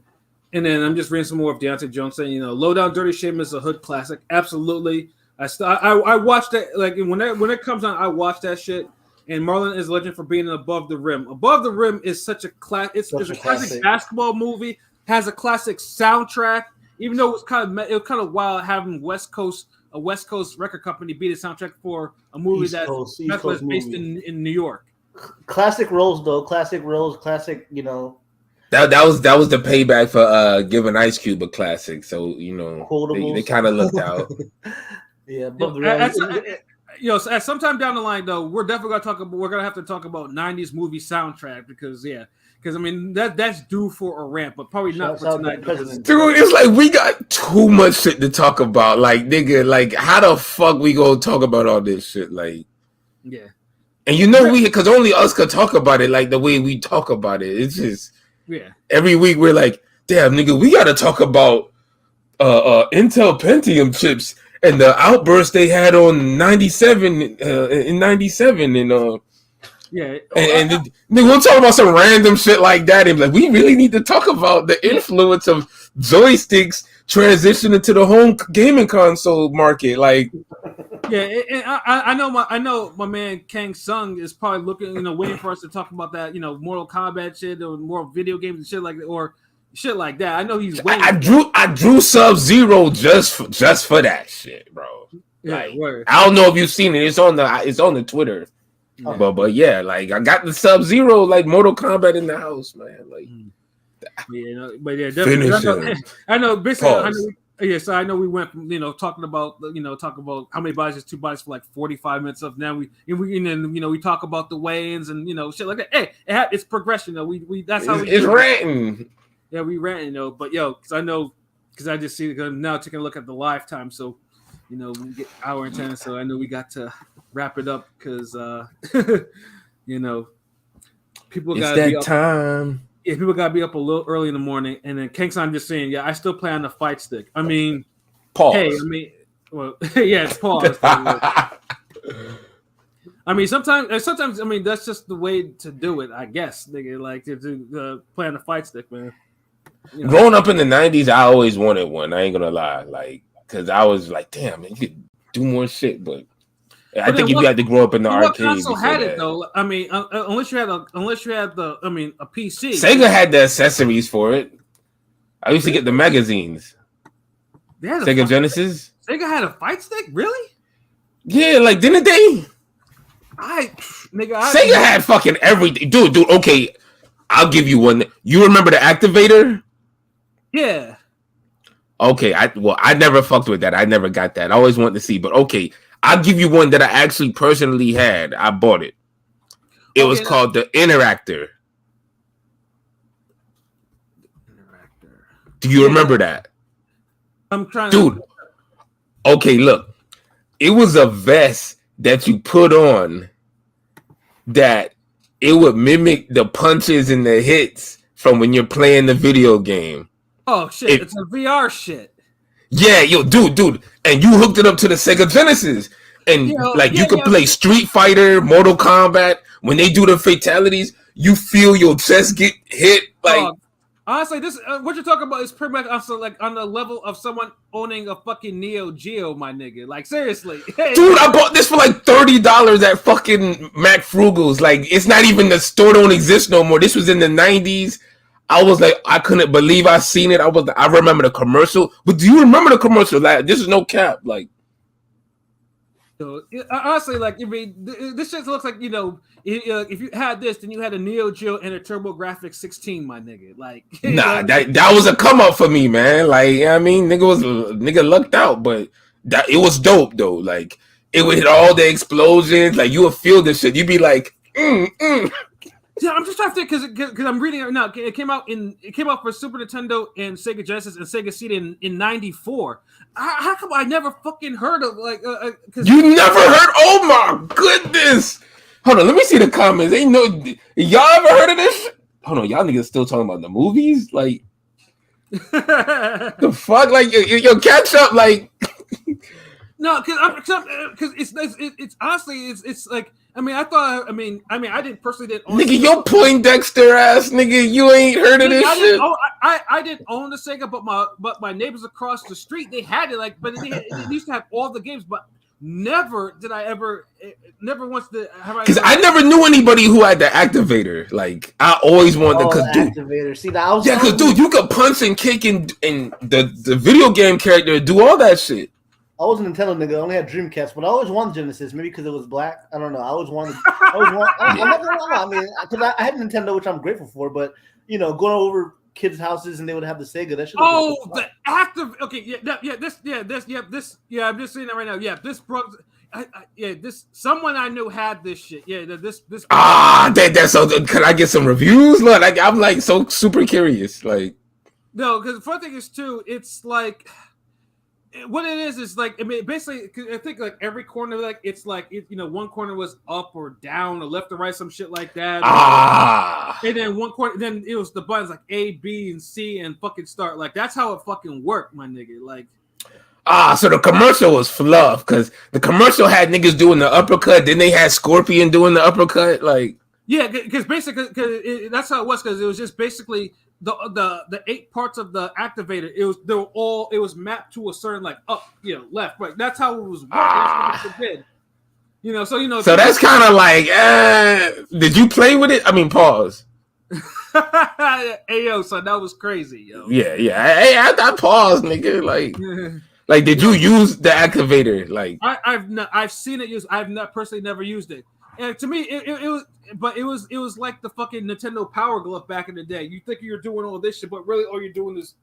And then I'm just reading some more of Deontay Jones saying, Low Down Dirty Shame is a hood classic. Absolutely. I watched that like when it comes on, I watch that shit. And Marlon is a legend for being Above the Rim. Above the Rim is such a it's a classic basketball movie. Has a classic soundtrack. Even though it was kind of wild having a West Coast record company be the soundtrack for a movie that's based in New York. Classic roles though. Classic roles. Classic. That was the payback for giving Ice Cube a classic. So they kind of looked out. Yeah, Above the Rim. At sometime down the line, though, we're definitely gonna have to talk about '90s movie soundtrack because that's due for a rant, but probably not for tonight. Dude, it's like we got too much shit to talk about. Like, nigga, like how the fuck we gonna talk about all this shit? Like, yeah, and because only us could talk about it like the way we talk about it. It's just every week we're like, damn, nigga, we gotta talk about Intel Pentium chips. And the outburst they had on 97 in 97 and we'll talk about some random shit like that and like we really need to talk about the influence of joysticks transition into the home gaming console market. Like, yeah, and I know my man Kang Sung is probably looking, waiting for us to talk about that, Mortal Kombat shit or more video games and shit like that, or shit like that. I know he's waiting. I drew Sub-Zero just for that shit, bro. Yeah, like, I don't know if you've seen it. It's on the Twitter. Yeah. But yeah, like I got the Sub-Zero like Mortal Kombat in the house, man. Like, but yeah, definitely. I know. Basically, so I know we went from talking about how many bodies is 2 bodies for like 45 minutes of now we talk about the weigh-ins and shit like that. Hey, it's progression though. We that's how it's ranting. Yeah, we ranting but because I just see now taking a look at the lifetime, so we get hour and 10, so I know we got to wrap it up because people got to be up. Time. Yeah, people got to be up a little early in the morning, and then Kangson just saying, I still play on the fight stick. I mean, pause. Hey, yeah, it's pause. I mean, sometimes, I mean, that's just the way to do it, I guess. Nigga, like to play on the fight stick, man. Growing up in the 90s, I always wanted one. I ain't gonna lie, like, because I was like, damn, man, you could do more shit, but I think if you had to grow up in the arcade, console had it though. I mean, unless you had a PC. Sega had the accessories for it. I used to get the magazines. Sega Genesis. Sega had a fight stick, really? Yeah, like didn't they? Sega had fucking everything, dude. Okay, I'll give you one. You remember the Activator? Yeah. Okay, I never fucked with that. I never got that. I always wanted to see, but okay. I'll give you one that I actually personally had. I bought it. It was called the Interactor. Do you remember that? I'm trying Dude. Okay, look. It was a vest that you put on that it would mimic the punches and the hits from when you're playing the video game. Oh, shit. It's a VR shit. Yeah, dude, and you hooked it up to the Sega Genesis, and you could play Street Fighter, Mortal Kombat. When they do the fatalities, you feel your chest get hit. Like, honestly, this what you're talking about is pretty much also like on the level of someone owning a fucking Neo Geo, my nigga. Like, seriously, dude, I bought this for like $30 at fucking Mac Frugals. Like, it's not even the store don't exist no more. This was in the 90s. I was like, I couldn't believe I seen it. I remember the commercial. But do you remember the commercial? Like, this is no cap. Like, so honestly, like, I mean, this shit looks like if you had this, then you had a Neo Geo and a TurboGrafx 16, my nigga. Like, nah, that was a come up for me, man. Like, I mean, nigga lucked out, but it was dope though. Like, it would hit all the explosions. Like, you would feel this shit. You'd be like, Yeah, I'm just trying to think because I'm reading it right now. It came out for Super Nintendo and Sega Genesis and Sega CD in '94. How come I never fucking heard of you never heard? Oh my goodness! Hold on, let me see the comments. Ain't y'all ever heard of this? Hold on, y'all niggas still talking about the movies? Like the fuck? Like yo, catch up? Like no, because it's honestly it's like. I didn't personally own nigga, your Poindexter ass nigga, you ain't heard of this shit. I didn't own the Sega, but my neighbors across the street, they had it they used to have all the games, but never once because I never knew anybody who had the Activator. Like, I always wanted Activator. See, that was because dude, you could punch and kick and the video game character do all that shit. I was a Nintendo nigga. I only had Dreamcast, but I always wanted Genesis. Maybe because it was black. I don't know. I always wanted. I'm not gonna lie. I mean, because I had Nintendo, which I'm grateful for. But going over kids' houses and they would have the Sega. That should. Oh, the active. Okay, this. Yeah, I'm just seeing that right now. Yeah, this brought. This someone I knew had this shit. Yeah, this. That's so. Could I get some reviews? Look, I'm like so super curious. Like, no, because the fun thing is too. It's like. What it is like, I mean, basically, I think like every corner, like it's like one corner was up or down or left or right, some shit like that. And then one corner, then it was the buttons like A, B, and C, and fucking start. Like that's how it fucking worked, my nigga. Like, so the commercial was fluff because the commercial had niggas doing the uppercut, then they had Scorpion doing the uppercut. Like, yeah, because basically, that's how it was. Because it was just basically the 8 parts of the activator. It was mapped to a certain like up, left, right. That's how it was working. That's what it did. So that's kind of like, did you play with it? I mean, pause. Hey yo, son, that was crazy, yo. Yeah. Hey, I paused, nigga. Like, did you use the activator? Like, I've seen it used. I've not personally never used it. And to me, it was like the fucking Nintendo Power Glove back in the day. You think you're doing all this shit, but really all you're doing is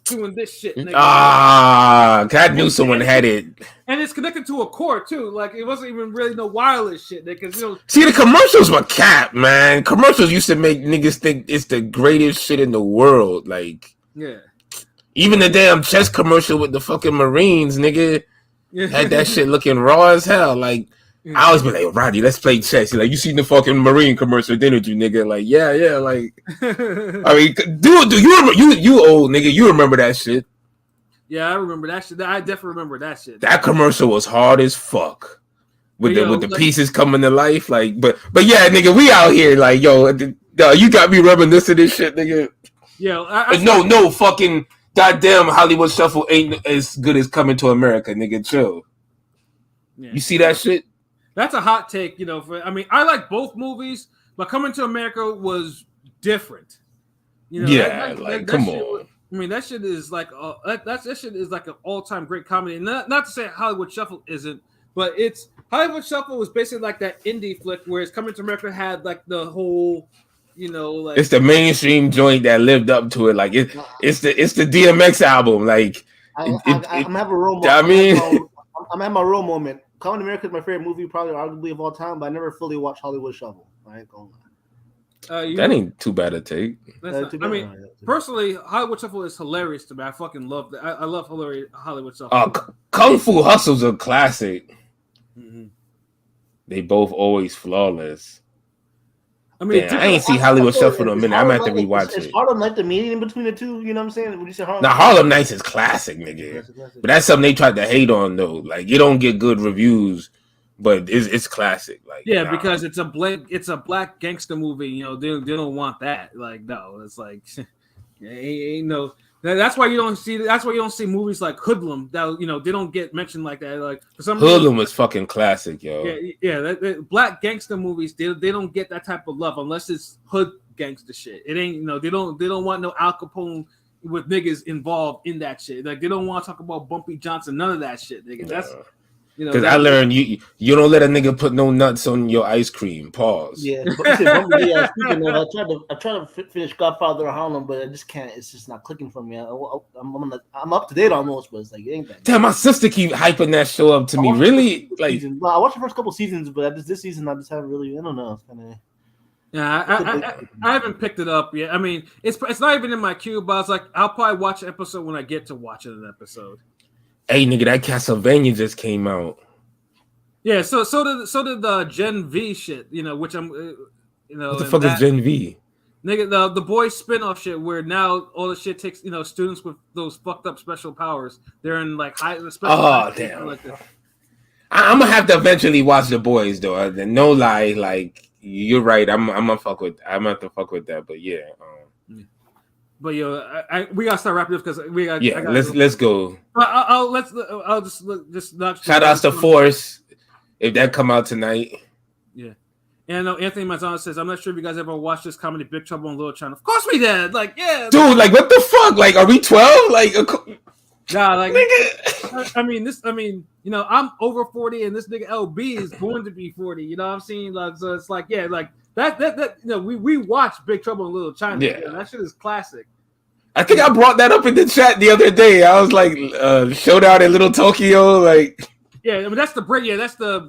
doing this shit. Nigga. I knew someone had it. And it's connected to a cord too. Like it wasn't even really no wireless shit. Because see, the commercials were cap, man. Commercials used to make niggas think it's the greatest shit in the world. Like, yeah. Even the damn chess commercial with the fucking Marines, nigga, had that shit looking raw as hell. Like, I always be like, Roddy, let's play chess. Like, you seen the fucking Marine commercial, didn't you, nigga? Like, yeah. Like, I mean, dude, you remember, you old nigga, you remember that shit? Yeah, I remember that shit. I definitely remember that shit. That commercial was hard as fuck with the pieces coming to life. Like, but yeah, nigga, we out here like, yo, you got me reminiscing this shit, nigga. Yeah, no fucking. Goddamn, Hollywood Shuffle ain't as good as Coming to America, nigga. Chill. Yeah. You see that shit? That's a hot take, I like both movies, but Coming to America was different. Come on. That shit is like that shit is like an all-time great comedy. And not to say Hollywood Shuffle isn't, but Hollywood Shuffle was basically like that indie flick, whereas Coming to America had like the whole. Like it's the mainstream joint that lived up to it. Like it's the DMX album. Like I'm having a real moment. I'm having my real moment. Coming to America is my favorite movie, probably arguably of all time, but I never fully watched Hollywood Shuffle. I ain't gonna lie. That ain't too bad a take. Personally, Hollywood Shuffle is hilarious to me. I fucking love that. I love Hollywood Shuffle. Kung Fu Hustle's a classic. Mm-hmm. They both always flawless. I ain't see Hollywood Shuffle in a minute. I'm gonna have to rewatch it. It's Harlem Nights the median between the two. You know what I'm saying? Would you say Harlem? Now Harlem Nights is classic, nigga. But that's something they tried to hate on though. Like you don't get good reviews, but it's classic. Like because it's a black gangster movie. They don't want that. Like no, it's like ain't no. That's why you don't see movies like Hoodlum that they don't get mentioned like that. Like for some Hoodlum was fucking classic, yo. Black gangster movies they don't get that type of love unless it's hood gangster shit. It ain't they don't want no Al Capone with niggas involved in that shit. Like they don't want to talk about Bumpy Johnson, none of that shit, nigga. That's because I learned you don't let a nigga put no nuts on your ice cream. Pause. Yeah, I tried to finish Godfather of Harlem, but I just can't. It's just not clicking for me. I'm up to date almost, but it's like it ain't that. Damn, my sister keep hyping that show up to me. Really? Like, I watched the first couple seasons, but this season I just haven't really. I don't know. It's kind of. Yeah, I haven't picked it up yet. I mean, it's not even in my queue, but I was like, I'll probably watch an episode when I get to watching an episode. Hey, nigga, that Castlevania just came out. Yeah, so did the Gen V shit, which I'm, What the fuck is Gen V? Nigga, the boys spinoff shit where now all the shit takes, students with those fucked up special powers. They're in like high special. Oh damn! Like I'm gonna have to eventually watch The Boys though. No lie, like you're right. I'm gonna fuck with that. But yeah. But we gotta start wrapping up because we got. Yeah, let's go. I'll just not. Shout outs to Force if that come out tonight. Yeah, and I know Anthony Mazzano says I'm not sure if you guys ever watched this comedy Big Trouble in Little China. Of course we did. Like dude, like what the fuck? Like are we 12? Like nah, like nigga. I mean, I'm over 40 and this nigga LB is born to be 40. You know what I'm saying? Like so it's like like. That we watched Big Trouble in Little China. Yeah. That shit is classic. I think I brought that up in the chat the other day. I was like, Showdown in Little Tokyo, like. Yeah, I mean that's the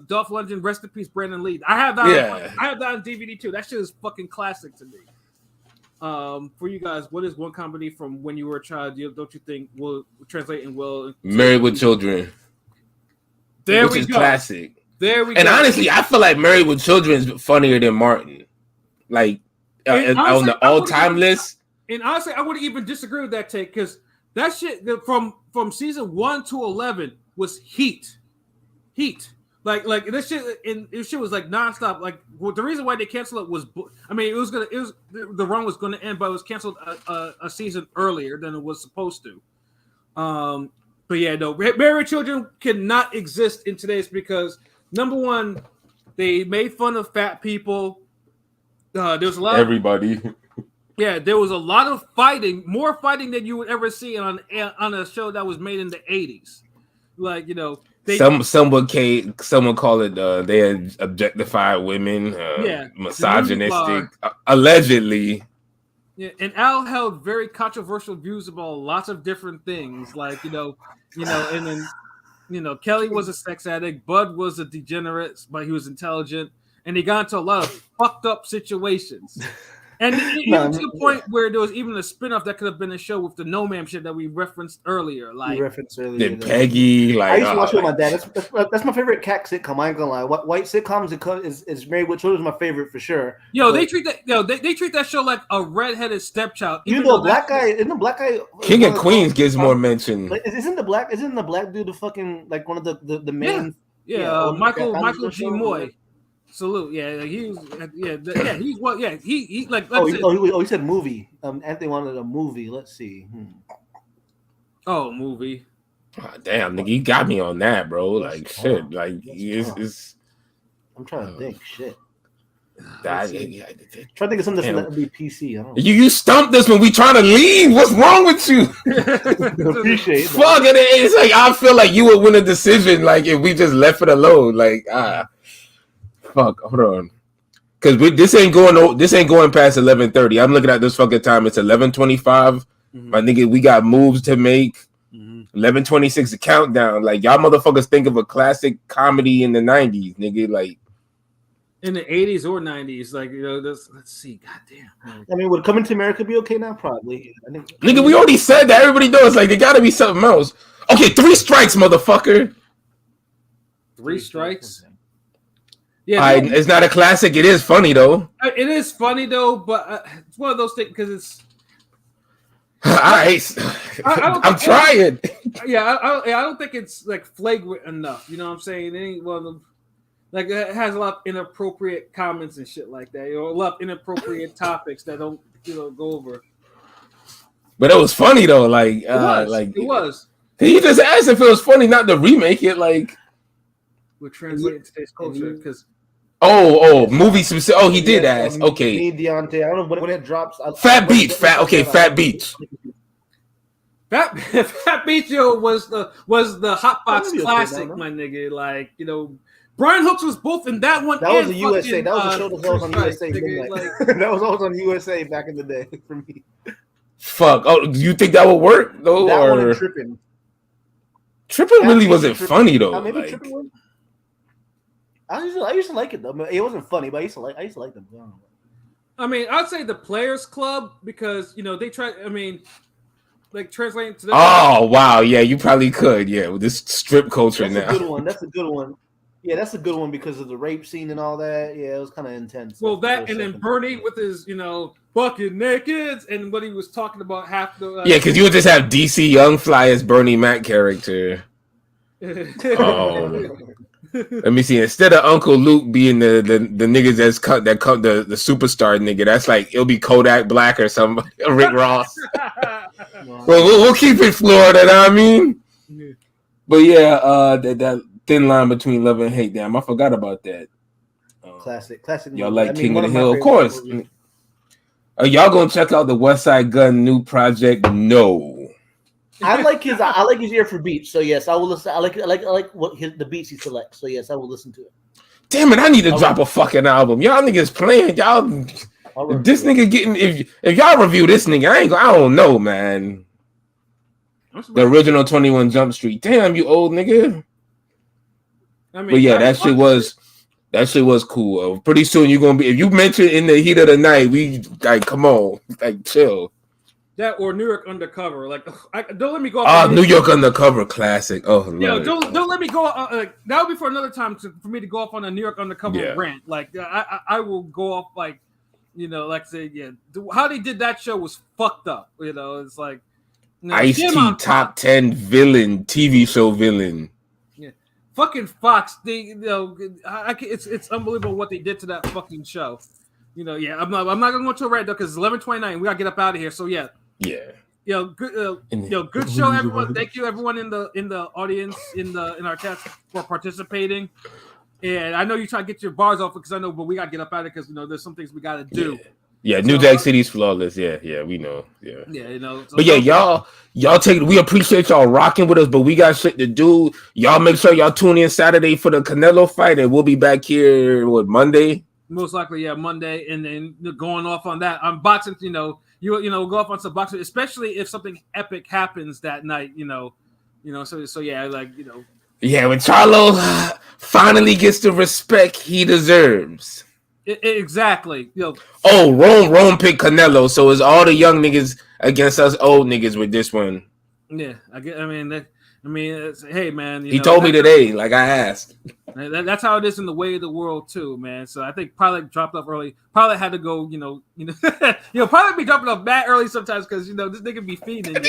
Dolph Lundgren, rest in peace, Brandon Lee. I have that. Yeah. I have that on DVD too. That shit is fucking classic to me. For you guys, what is one comedy from when you were a child? Don't you think will translate and will? Married with Children. Which is classic. There we go. And honestly, I feel like Married with Children is funnier than Martin. Like honestly, on the all-time list. And honestly, I wouldn't even disagree with that take because that shit from season 1 to 11 was heat. Like this shit, and this shit was like nonstop. Like the reason why they canceled it was, I mean, the run was going to end, but it was canceled a season earlier than it was supposed to. But yeah, no, married children cannot exist in today's because number one, they made fun of fat people. There was a lot. Everybody. There was a lot of fighting, more fighting than you would ever see on a show that was made in the 80s. Like, you know. Someone call it they had objectified women, misogynistic, allegedly. Yeah, and Al held very controversial views about lots of different things, like and then Kelly was a sex addict, Bud was a degenerate, but he was intelligent, and he got into a lot of fucked up situations. And even to the point where there was even a spinoff that could have been a show with the No Ma'am shit that we referenced earlier. Like Peggy. Like I used to watch it with my dad. That's my favorite cat sitcom. I ain't gonna lie. White sitcoms is Married with Children is my favorite for sure. They treat that show like a redheaded stepchild. Isn't the black guy King of Queens gets more mention? Like, isn't the black dude the fucking like one of the main? Michael G. Moy. Salute, he like. He said movie. Anthony wanted a movie. Let's see. Movie. Oh, damn, nigga, you got me on that, bro. Like shit, like it's. I'm trying to think. Shit. Try to think of something that would be PC. I don't know. You stumped us when we trying to leave. What's wrong with you? Appreciate it. Fuck it. It's like I feel like you would win a decision like if we just left it alone. Like fuck, hold on, because this ain't going past 11:30. I'm looking at this fucking time. It's 11:25. My nigga, we got moves to make. 11:26, the countdown. Like y'all motherfuckers think of a classic comedy in the 90s, nigga. Like in the 80s or 90s, like let's see. Goddamn. I mean, would Coming to America be okay now? Probably. Nigga, we already said that. Everybody knows. Like there gotta be something else. Okay, 3 strikes, motherfucker. 3 strikes. Yeah, it's not a classic. It is funny though. It is funny though, but it's one of those things because it's. I'm trying. I don't think it's like flagrant enough. You know what I'm saying? It ain't one of them. Like it has a lot of inappropriate comments and shit like that. A lot of inappropriate topics that don't go over. But it was funny though. Like it was. He just asked if it was funny, not to remake it. Like. We're translating today's culture because movie specific. Oh, he did ask. Okay, Deontay. I don't know when it drops. Fat Beach. Fat Beach. Fat Beach was the Hot Box classic, my nigga. Like Brian Hooks was both in that one. That was a USA. That was a show that was on USA. That was always on USA back in the day for me. Fuck. Oh, do you think that would work though? That one and Trippin'. Trippin' really wasn't funny though. Maybe Trippin' was. I used to like it though. It wasn't funny, but I used to like them. I mean, I'd say the Players Club because they try. I mean, like translating to. Oh wow, yeah, you probably could, yeah, with this strip culture now. That's a good one. Yeah, that's a good one because of the rape scene and all that. Yeah, it was kind of intense. Well, that and then Bernie with his bucket naked and what he was talking about half the. Yeah, because you would just have DC Young Fly as Bernie Mac character. Let me see. Instead of Uncle Luke being the niggas that cut the superstar nigga, that's like it'll be Kodak Black or somebody, Rick Ross. Well, we'll keep it Florida. I mean, but yeah, that thin line between love and hate. Damn, I forgot about that. Classic. Y'all like King of the Hill, of course. Are y'all gonna check out the West Side Gun new project? No. I like his ear for beats, so yes, I will listen. I like the beats he selects, so yes, I will listen to it. Damn it, I need to drop a fucking album. Y'all niggas playing, y'all. This nigga getting if y'all review this nigga, I don't know, man. The original 21 Jump Street. Damn, you old nigga. I mean, but yeah, that shit was cool. Pretty soon you're gonna be if you mention In the Heat of the Night, we like come on, like chill. That or New York Undercover, like don't let me go. Off New York Undercover classic. Oh, don't let me go. That would be for another time for me to go off on a New York Undercover rant. Like I will go off like say how they did that show was fucked up. It's like Ice-T top 10 villain TV show villain. Yeah, fucking Fox. It's unbelievable what they did to that fucking show. Yeah, I'm not gonna go to a rant though because it's 11:29. We gotta get up out of here. So yeah. Good show, everyone. Thank you, everyone in the audience in our chat for participating. And I know you try to get your bars off because I know, but we gotta get up out of it because there's some things we gotta do. Yeah, New Jack City's flawless. Yeah, we know. Yeah. So but yeah, y'all take it. We appreciate y'all rocking with us, but we got shit to do. Y'all make sure y'all tune in Saturday for the Canelo fight, and we'll be back here Monday. Most likely, yeah, Monday, and then going off on that on boxing. You go off on some boxing, especially if something epic happens that night. So yeah, Yeah, when Charlo finally gets the respect he deserves. Exactly. Rome picked Canelo, so it's all the young niggas against us old niggas with this one. Yeah, hey man, he told me today, like I asked. That's how it is in the way of the world too, man. So I think Pilot dropped off early. Pilot had to go, Pilot be dropping off mad early sometimes because this nigga be feeding, But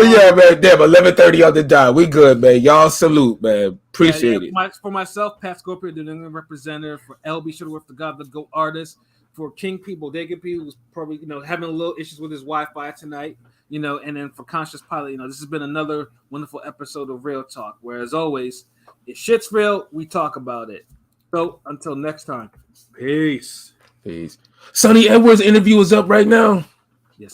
yeah, man, damn, 11:30 on the dot. We good, man. Y'all salute, man. Appreciate it. For myself, Pat Scorpio, the New England representative, for LB Shuttleworth, the God, the GOAT artist, for King P, Bodega P, who's probably having a little issues with his Wi-Fi tonight, and then for Conscious Pilot, this has been another wonderful episode of Real Talk, where as always, if shit's real, we talk about it. So until next time, peace. Sonny Edwards' interview is up right now.